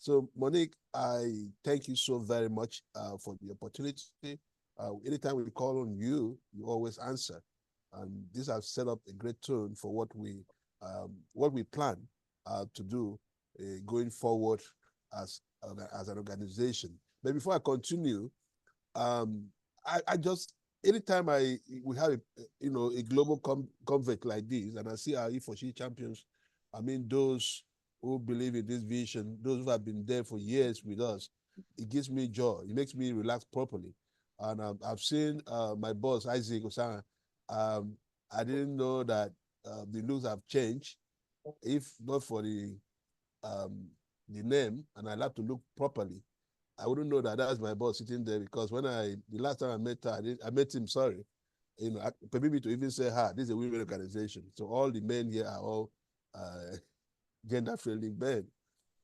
So, Monique, I thank you so very much for the opportunity. Anytime we call on you, you always answer. And this has set up a great tone for what we plan to do going forward as an organization. But before I continue, I just anytime we have a global convent like this, and I see our E4C champions, I mean those who believe in this vision, those who have been there for years with us, it gives me joy. It makes me relax properly. And I've seen my boss, Isaac Osana. I didn't know that the looks have changed. If not for the name, and I like to look properly, I wouldn't know that that's my boss sitting there, because the last time I met her, I met him, sorry, permit me to even say her, this is a women organization. So all the men here are all gender-friendly men.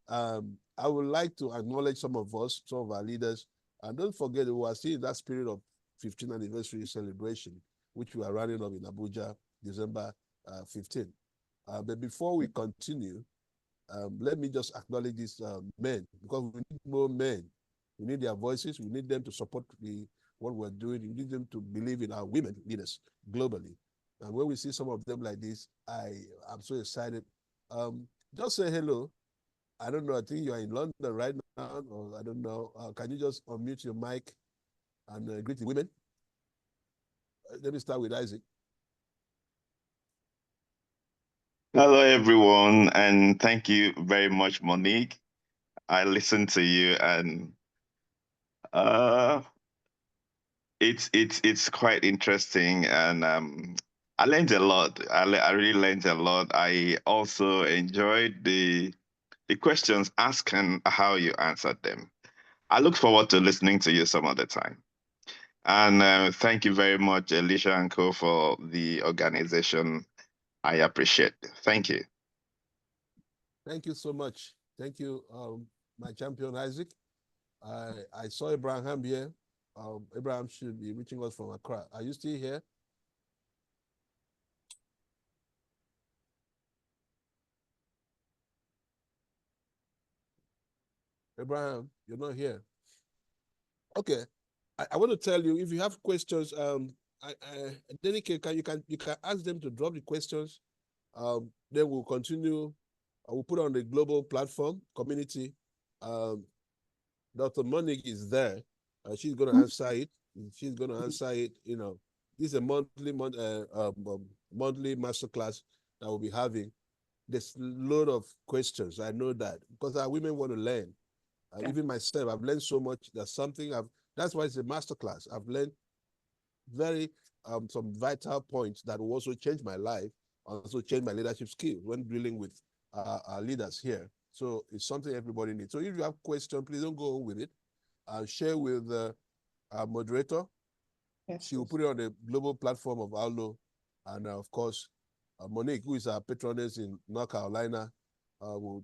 I would like to acknowledge some of us, some of our leaders, and don't forget we are still in that spirit of 15th anniversary celebration, which we are running up in Abuja, December 15. But before we continue, let me just acknowledge these men, because we need more men. We need their voices. We need them to support what we're doing. We need them to believe in our women leaders globally. And when we see some of them like this, I'm so excited. Just say hello. I don't know. I think you are in London right now, or I don't know. Can you just unmute your mic and greet the women? Let me start with Isaac. Hello, everyone, and thank you very much, Monique. I listened to you, and it's quite interesting, and I learned a lot. I really learned a lot. I also enjoyed the questions asked and how you answered them. I look forward to listening to you some other time. And thank you very much, Alicia and Co, for the organization. I appreciate it. Thank you. Thank you so much. Thank you, my champion, Isaac. I saw Abraham here. Abraham should be reaching us from Accra. Are you still here? Abraham, you're not here. Okay. I want to tell you, if you have questions, Denike, you can ask them to drop the questions. Then we'll continue. We'll put on the global platform community. Dr. Monique is there. She's going to answer it. She's going to answer it. This is a monthly masterclass that we'll be having. There's a lot of questions. I know that because our women want to learn. Even myself, I've learned so much. That's why it's a masterclass. I've learned some vital points that will also change my life, also change my leadership skills when dealing with our leaders here. So it's something everybody needs. So if you have questions, please don't go on with it. Share with our moderator. Yes, she will put it on the global platform of Awlo. And of course, Monique, who is our patroness in North Carolina, will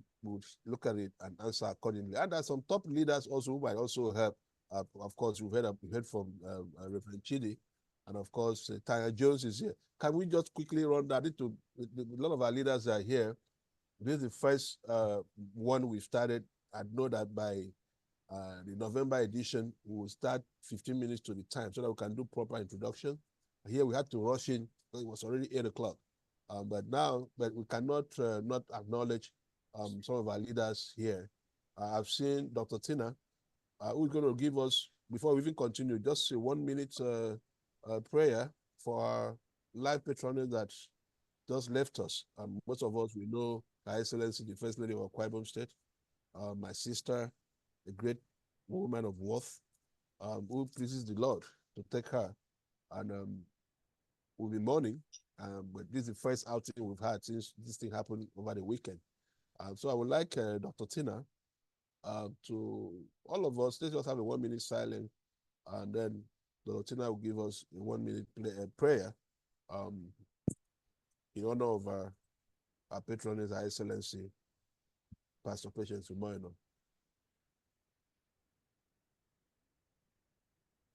look at it and answer accordingly. And there's some top leaders also who might also help. Of course, we've heard from Reverend Chidi, And of course, Tanya Jones is here. Can we just quickly run that? A lot of our leaders are here. This is the first one we started. I know that by the November edition, we will start 15 minutes to the time so that we can do proper introduction. Here we had to rush in. It was already 8 o'clock. But we cannot not acknowledge some of our leaders here. I've seen Dr. Tina, who's going to give us, before we even continue, just a 1 minute prayer for our live patronage that just left us. Most of us, we know Her Excellency, the First Lady of Akwa Ibom State, my sister, a great woman of worth, who pleases the Lord to take her. And we'll be mourning, but this is the first outing we've had since this thing happened over the weekend. So I would like Dr. Tina to all of us, let's just have a 1 minute silence, and then Dr. Tina will give us a 1 minute prayer in honor of our patroness, Her Excellency, Pastor Patience Umoino.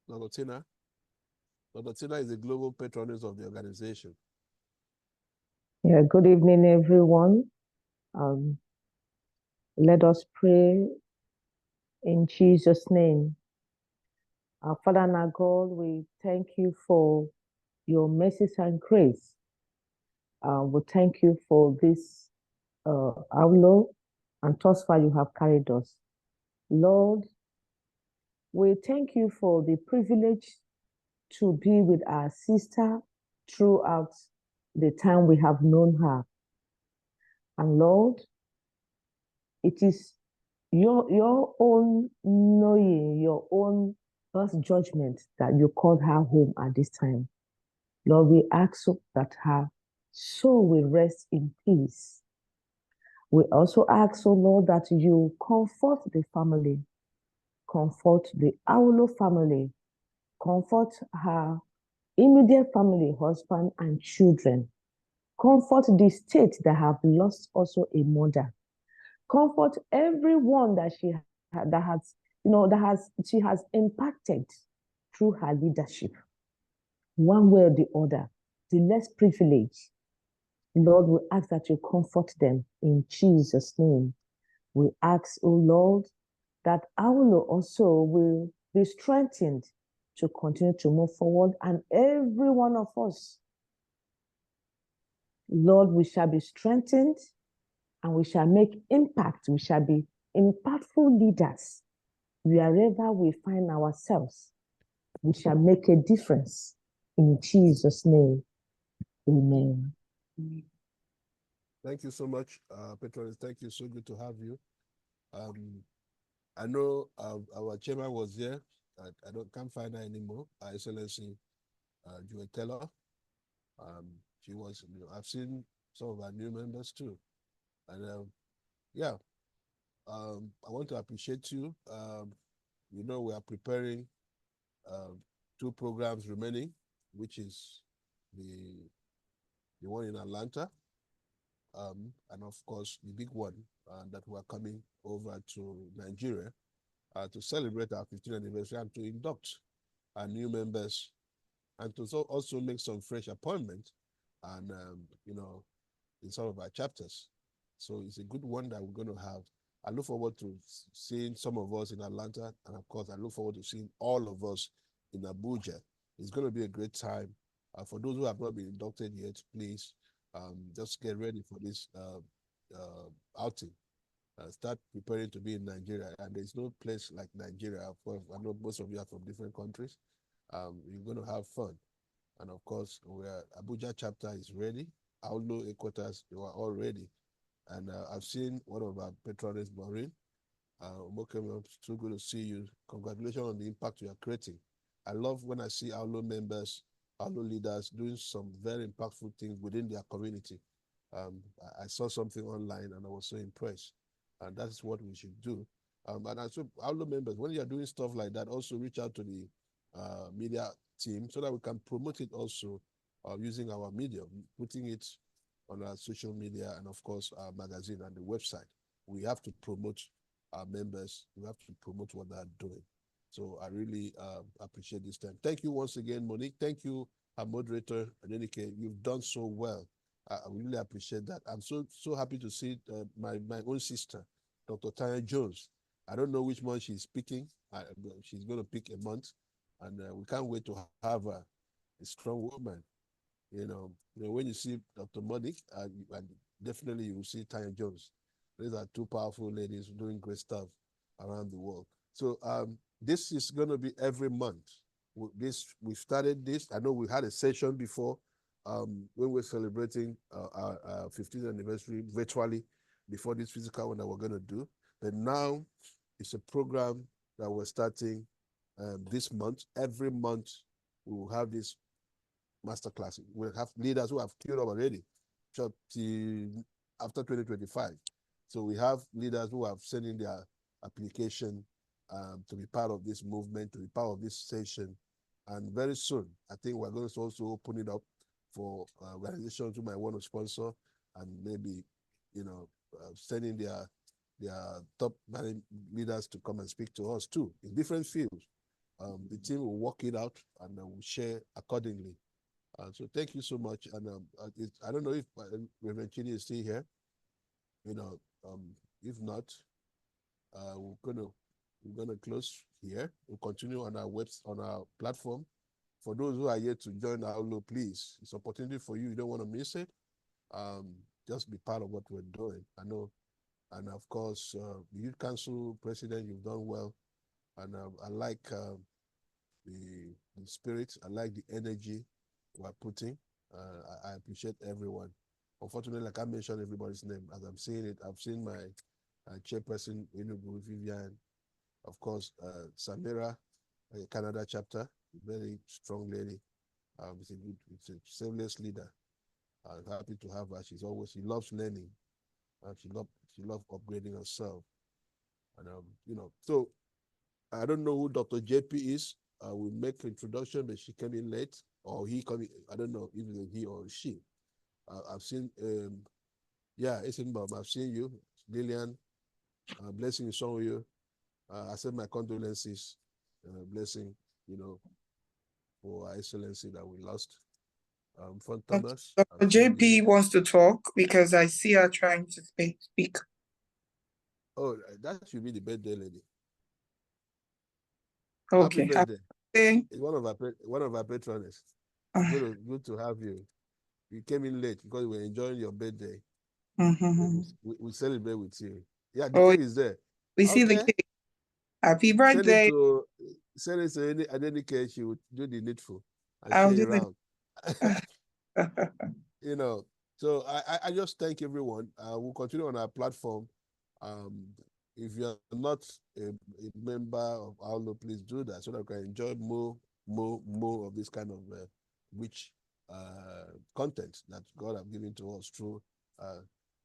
Dr. Tina. Dr. Tina is the global patroness of the organization. Yeah, good evening, everyone. Let us pray in Jesus' name. Our Father and our God, we thank you for your mercies and grace. We thank you for this Awlo, and thus far you have carried us. Lord, we thank you for the privilege to be with our sister throughout the time we have known her. And Lord, it is your own knowing, your own first judgment that you called her home at this time. Lord, we ask that her soul will rest in peace. We also ask, oh Lord, that you comfort the family, comfort the Awlo family, comfort her immediate family, husband and children. Comfort the state that have lost also a mother. Comfort everyone that she has impacted through her leadership, one way or the other, the less privileged. Lord, we ask that you comfort them in Jesus' name. We ask, oh Lord, that Awlo also will be strengthened to continue to move forward, and every one of us, Lord, we shall be strengthened and we shall make impact. We shall be impactful leaders wherever we find ourselves. We shall make a difference in Jesus' name. Amen. Thank you so much, Patroness. Thank you. So good to have you. I know our chairman was here. I can't find her anymore. Her Excellency Joy Taylor. She was. I've seen some of our new members too, and yeah. I want to appreciate you. We are preparing 2 programs remaining, which is the one in Atlanta, and of course the big one that we are coming over to Nigeria to celebrate our 15th anniversary and to induct our new members and to also make some fresh appointments and in some of our chapters. So it's a good one that we're going to have. I look forward to seeing some of us in Atlanta, and of course, I look forward to seeing all of us in Abuja. It's going to be a great time. For those who have not been inducted yet, please just get ready for this outing. Start preparing to be in Nigeria, and there's no place like Nigeria. Of course, I know most of you are from different countries. You're going to have fun, and of course, Abuja chapter is ready. Awlo headquarters, you are all ready. And I've seen one of our patrons, Maureen. Welcome, so good to see you. Congratulations on the impact you are creating. I love when I see Awlo members, Awlo leaders doing some very impactful things within their community. I saw something online and I was so impressed. And that's what we should do. And also, Awlo members, when you are doing stuff like that, also reach out to the media team so that we can promote it also using our media, putting it on our social media and of course our magazine and the website. We have to promote our members. We have to promote what they're doing. So I really appreciate this time. Thank you once again, Monique. Thank you, our moderator, Adenike. You've done so well. I really appreciate that. I'm so happy to see my own sister, Dr. Tanya Jones. I don't know which month she's picking. She's going to pick a month, and we can't wait to have her. A strong woman. When you see Dr. Monique, and definitely you will see Tanya Jones. These are two powerful ladies doing great stuff around the world. So this is going to be every month. We started this. I know we had a session before when we're celebrating our 15th anniversary virtually before this physical one that we're going to do. But now it's a program that we're starting this month. Every month we will have this masterclass. We'll have leaders who have queued up already after 2025. So we have leaders who have sent in their application to be part of this movement, to be part of this session. And very soon, I think we're going to also open it up for organizations who might want to sponsor and maybe, sending their top leaders to come and speak to us too in different fields. The team will work it out and will share accordingly. So thank you so much. And I don't know if Reverend Chidi is still here. If not, we're gonna close here. We'll continue on our platform. For those who are yet to join Awlo, please, it's an opportunity for you. You don't want to miss it. Just be part of what we're doing. I know, and of course, the Youth Council President, you've done well, and I like the spirit. I like the energy we're putting. I appreciate everyone. Unfortunately, like I mentioned everybody's name, as I'm seeing it, I've seen my chairperson, Enugu, Vivian, of course, Samira, Canada chapter, very strong lady. It's a selfless leader. I'm happy to have her. She loves learning. She loves upgrading herself. And so I don't know who Dr. JP is. We'll make an introduction, but she came in late, or he coming. I don't know if it's he or she. I've seen, Isenbaum, I've seen you, Lillian. Blessing is on you. I send my condolences, blessing, for our excellency that we lost. From Thomas. Dr. JP wants to talk because I see her trying to speak. Oh, that should be the birthday lady. Okay. Happy birthday. It's one of our patrons. Good to have you. You came in late because we were enjoying your birthday. We celebrate with you. Yeah, the cake is there. We see the cake. Happy birthday. Send it to Adenike. She would do the needful and I'll share do around. So I just thank everyone. We'll continue on our platform. If you're not a member of Awlo, please do that so that we can enjoy more of this kind of rich content that God have given to us through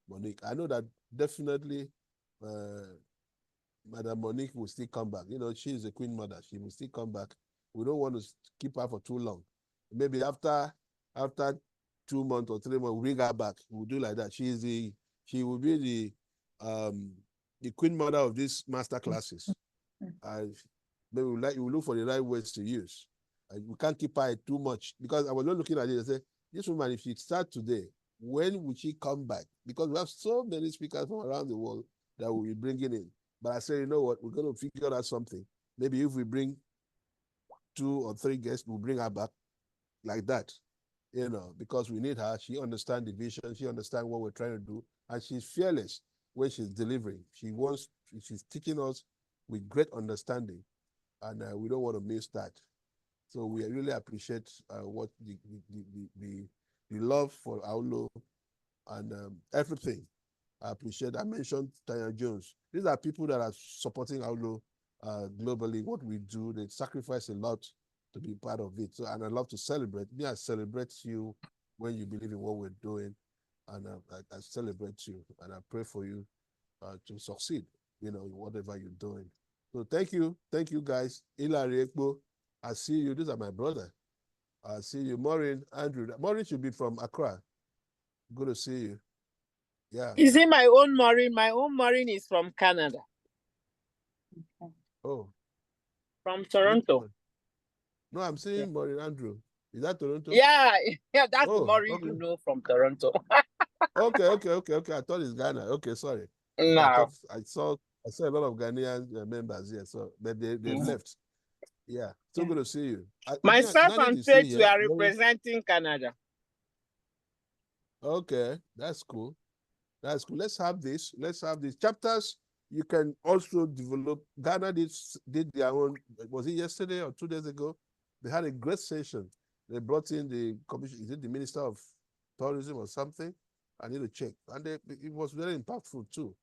Monique. I know that definitely Madam Monique will still come back. She is a queen mother. She will still come back. We don't want to keep her for too long. Maybe after 2 months or 3 months, we'll bring her back. We'll do like that. She will be the queen mother of these master classes. Maybe we'll look for the right words to use. We can't keep her too much because I was not looking at it and say, this woman, if she starts today, when will she come back? Because we have so many speakers from around the world that we'll be bringing in. But I said, you know what, we're going to figure out something. Maybe if we bring 2 or 3 guests, we'll bring her back like that, because we need her. She understands the vision. She understands what we're trying to do. And she's fearless when she's delivering. She's teaching us with great understanding. And we don't want to miss that. So we really appreciate what the love for Awlo and everything. I appreciate. I mentioned Tanya Jones. These are people that are supporting Awlo globally. What we do, they sacrifice a lot to be part of it. So, and I love to celebrate. I celebrate you when you believe in what we're doing, and I celebrate you, and I pray for you to succeed. In whatever you're doing. So thank you guys. Hilary Ekbo, I see you. These are my brother. I see you, Maureen, Andrew. Maureen should be from Accra. Good to see you. Yeah. Is it my own Maureen? My own Maureen is from Canada. Oh. From Toronto. No, I'm saying Maureen Andrew. Is that Toronto? Yeah, that's the Oh, Maureen okay. you know from Toronto. Okay. I thought it's Ghana. Okay, sorry. No. I saw a lot of Ghanaian members here, so but they left. Yeah, so good to see you. Myself Janet and is still Faith, we here. are representing Canada. Okay, that's cool. That's cool. Let's have this. Chapters. You can also develop. Ghana did their own. Was it yesterday or 2 days ago? They had a great session. They brought in the commission. Is it the Minister of Tourism or something? I need to check. And it was very impactful too.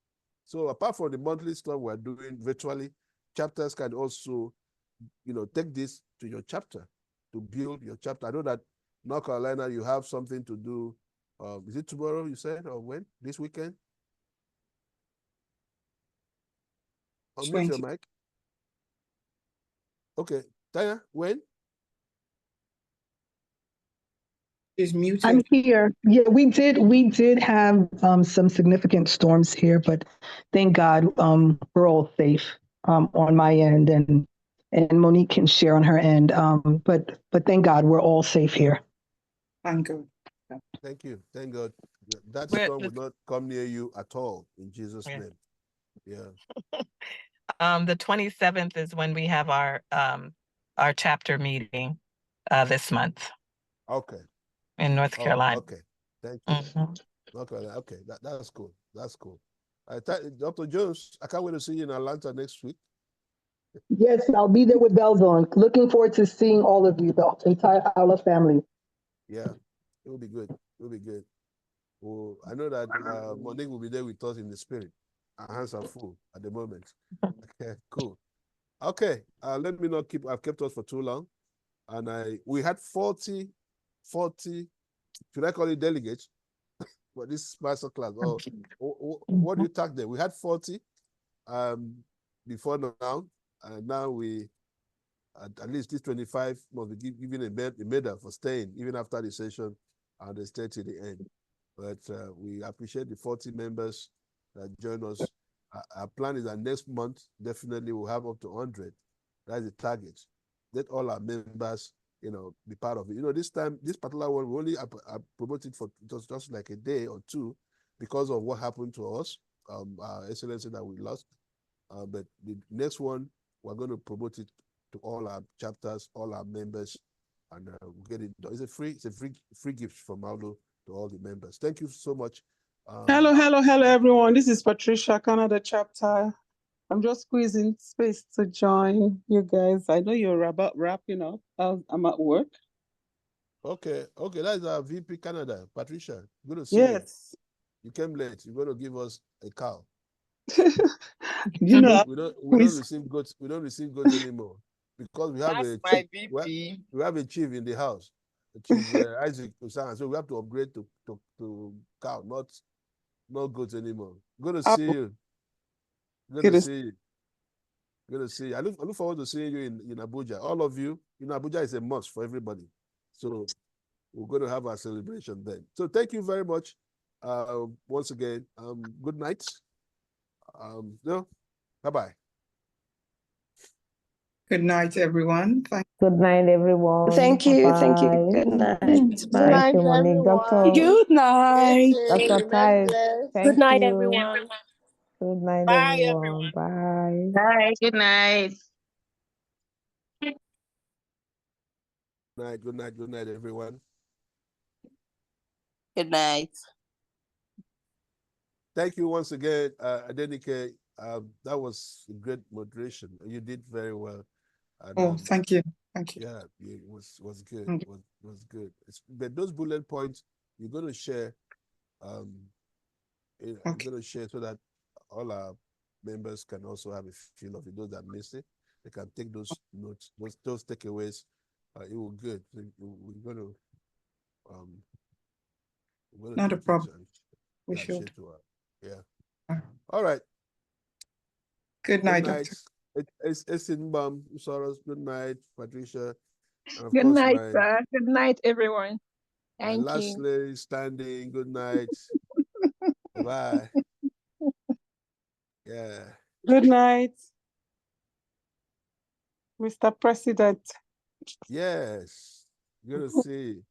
So apart from the monthly stuff we're doing virtually, chapters can also, take this to your chapter to build your chapter. I know that North Carolina, you have something to do. Is it tomorrow, you said, or when? This weekend? Unmute your mic. Okay. Tanya, when? Is muted. I'm here. Yeah, we did have some significant storms here, but thank God we're all safe on my end, and Monique can share on her end. But thank God we're all safe here. Thank God. Thank you. Thank God. That storm will not come near you at all in Jesus' name. Yeah. The 27th is when we have our chapter meeting this month. Okay. In North Carolina. Okay. Thank you. North Carolina. Okay. That's cool. That's cool. Dr. Jones, I can't wait to see you in Atlanta next week. Yes, I'll be there with bells on. Looking forward to seeing all of you, the entire Awlo family. Yeah, it will be good. It will be good. Well, I know that Monique will be there with us in the spirit. Our hands are full at the moment. Okay, cool. Okay, let me not I've kept us for too long. And we had 40, should I call it delegates for this master class? What do you tag them? We had 40 before now, and now we, at least this 25 must be given a medal for staying even after the session, and they stay to the end. But we appreciate the 40 members that join us. Our plan is that next month, definitely we'll have up to 100. That's the target. Let all our members, be part of it. This time, this particular one, we only promoted for just like a day or two because of what happened to us, our excellency that we lost. But the next one, we're going to promote it to all our chapters, all our members, and we'll get it done. It's a free gift from Awlo to all the members. Thank you so much. Hello, everyone. This is Patricia, Canada chapter. I'm just squeezing space to join you guys. I know you're about wrapping up. I'm at work. Okay. That's our VP Canada, Patricia. Good to see you. Yes. You came late. You're going to give us a cow. We don't receive goats. We don't receive goats anymore because we have we have a chief in the house, Chief Isaac Usana. So we have to upgrade to cow, not goats anymore. Good to see you. Good to see you. Good to see you. I look forward to seeing you in Abuja. All of you. Abuja is a must for everybody. So we're going to have our celebration then. So thank you very much. Once again, good night. Bye-bye. Good night, everyone. Good night, everyone. Thank you. Bye. Thank you. Good night. Good night, Thank you, Monique. Doctor. Good night. Dr. Tice. Good night, you. everyone. Good night, Bye, everyone. Bye. Bye. Good night. Good night, everyone. Good night. Thank you once again, Adenike. That was a great moderation. You did very well. And, thank you. Thank you. Yeah, it was good. Was good. But those bullet points you're going to share. You're going to share so that all our members can also have a feel of it. Those that miss it, they can take those notes, those takeaways. It will good. We're going to not a problem. We should. Yeah. All right. Good night, Doctor. It's in Soros. Good night, Patricia. Good night, sir. Good night, everyone. Thank you. Last lady standing. Good night. Bye. Yeah. Good night. Mr. President. Yes, good to see.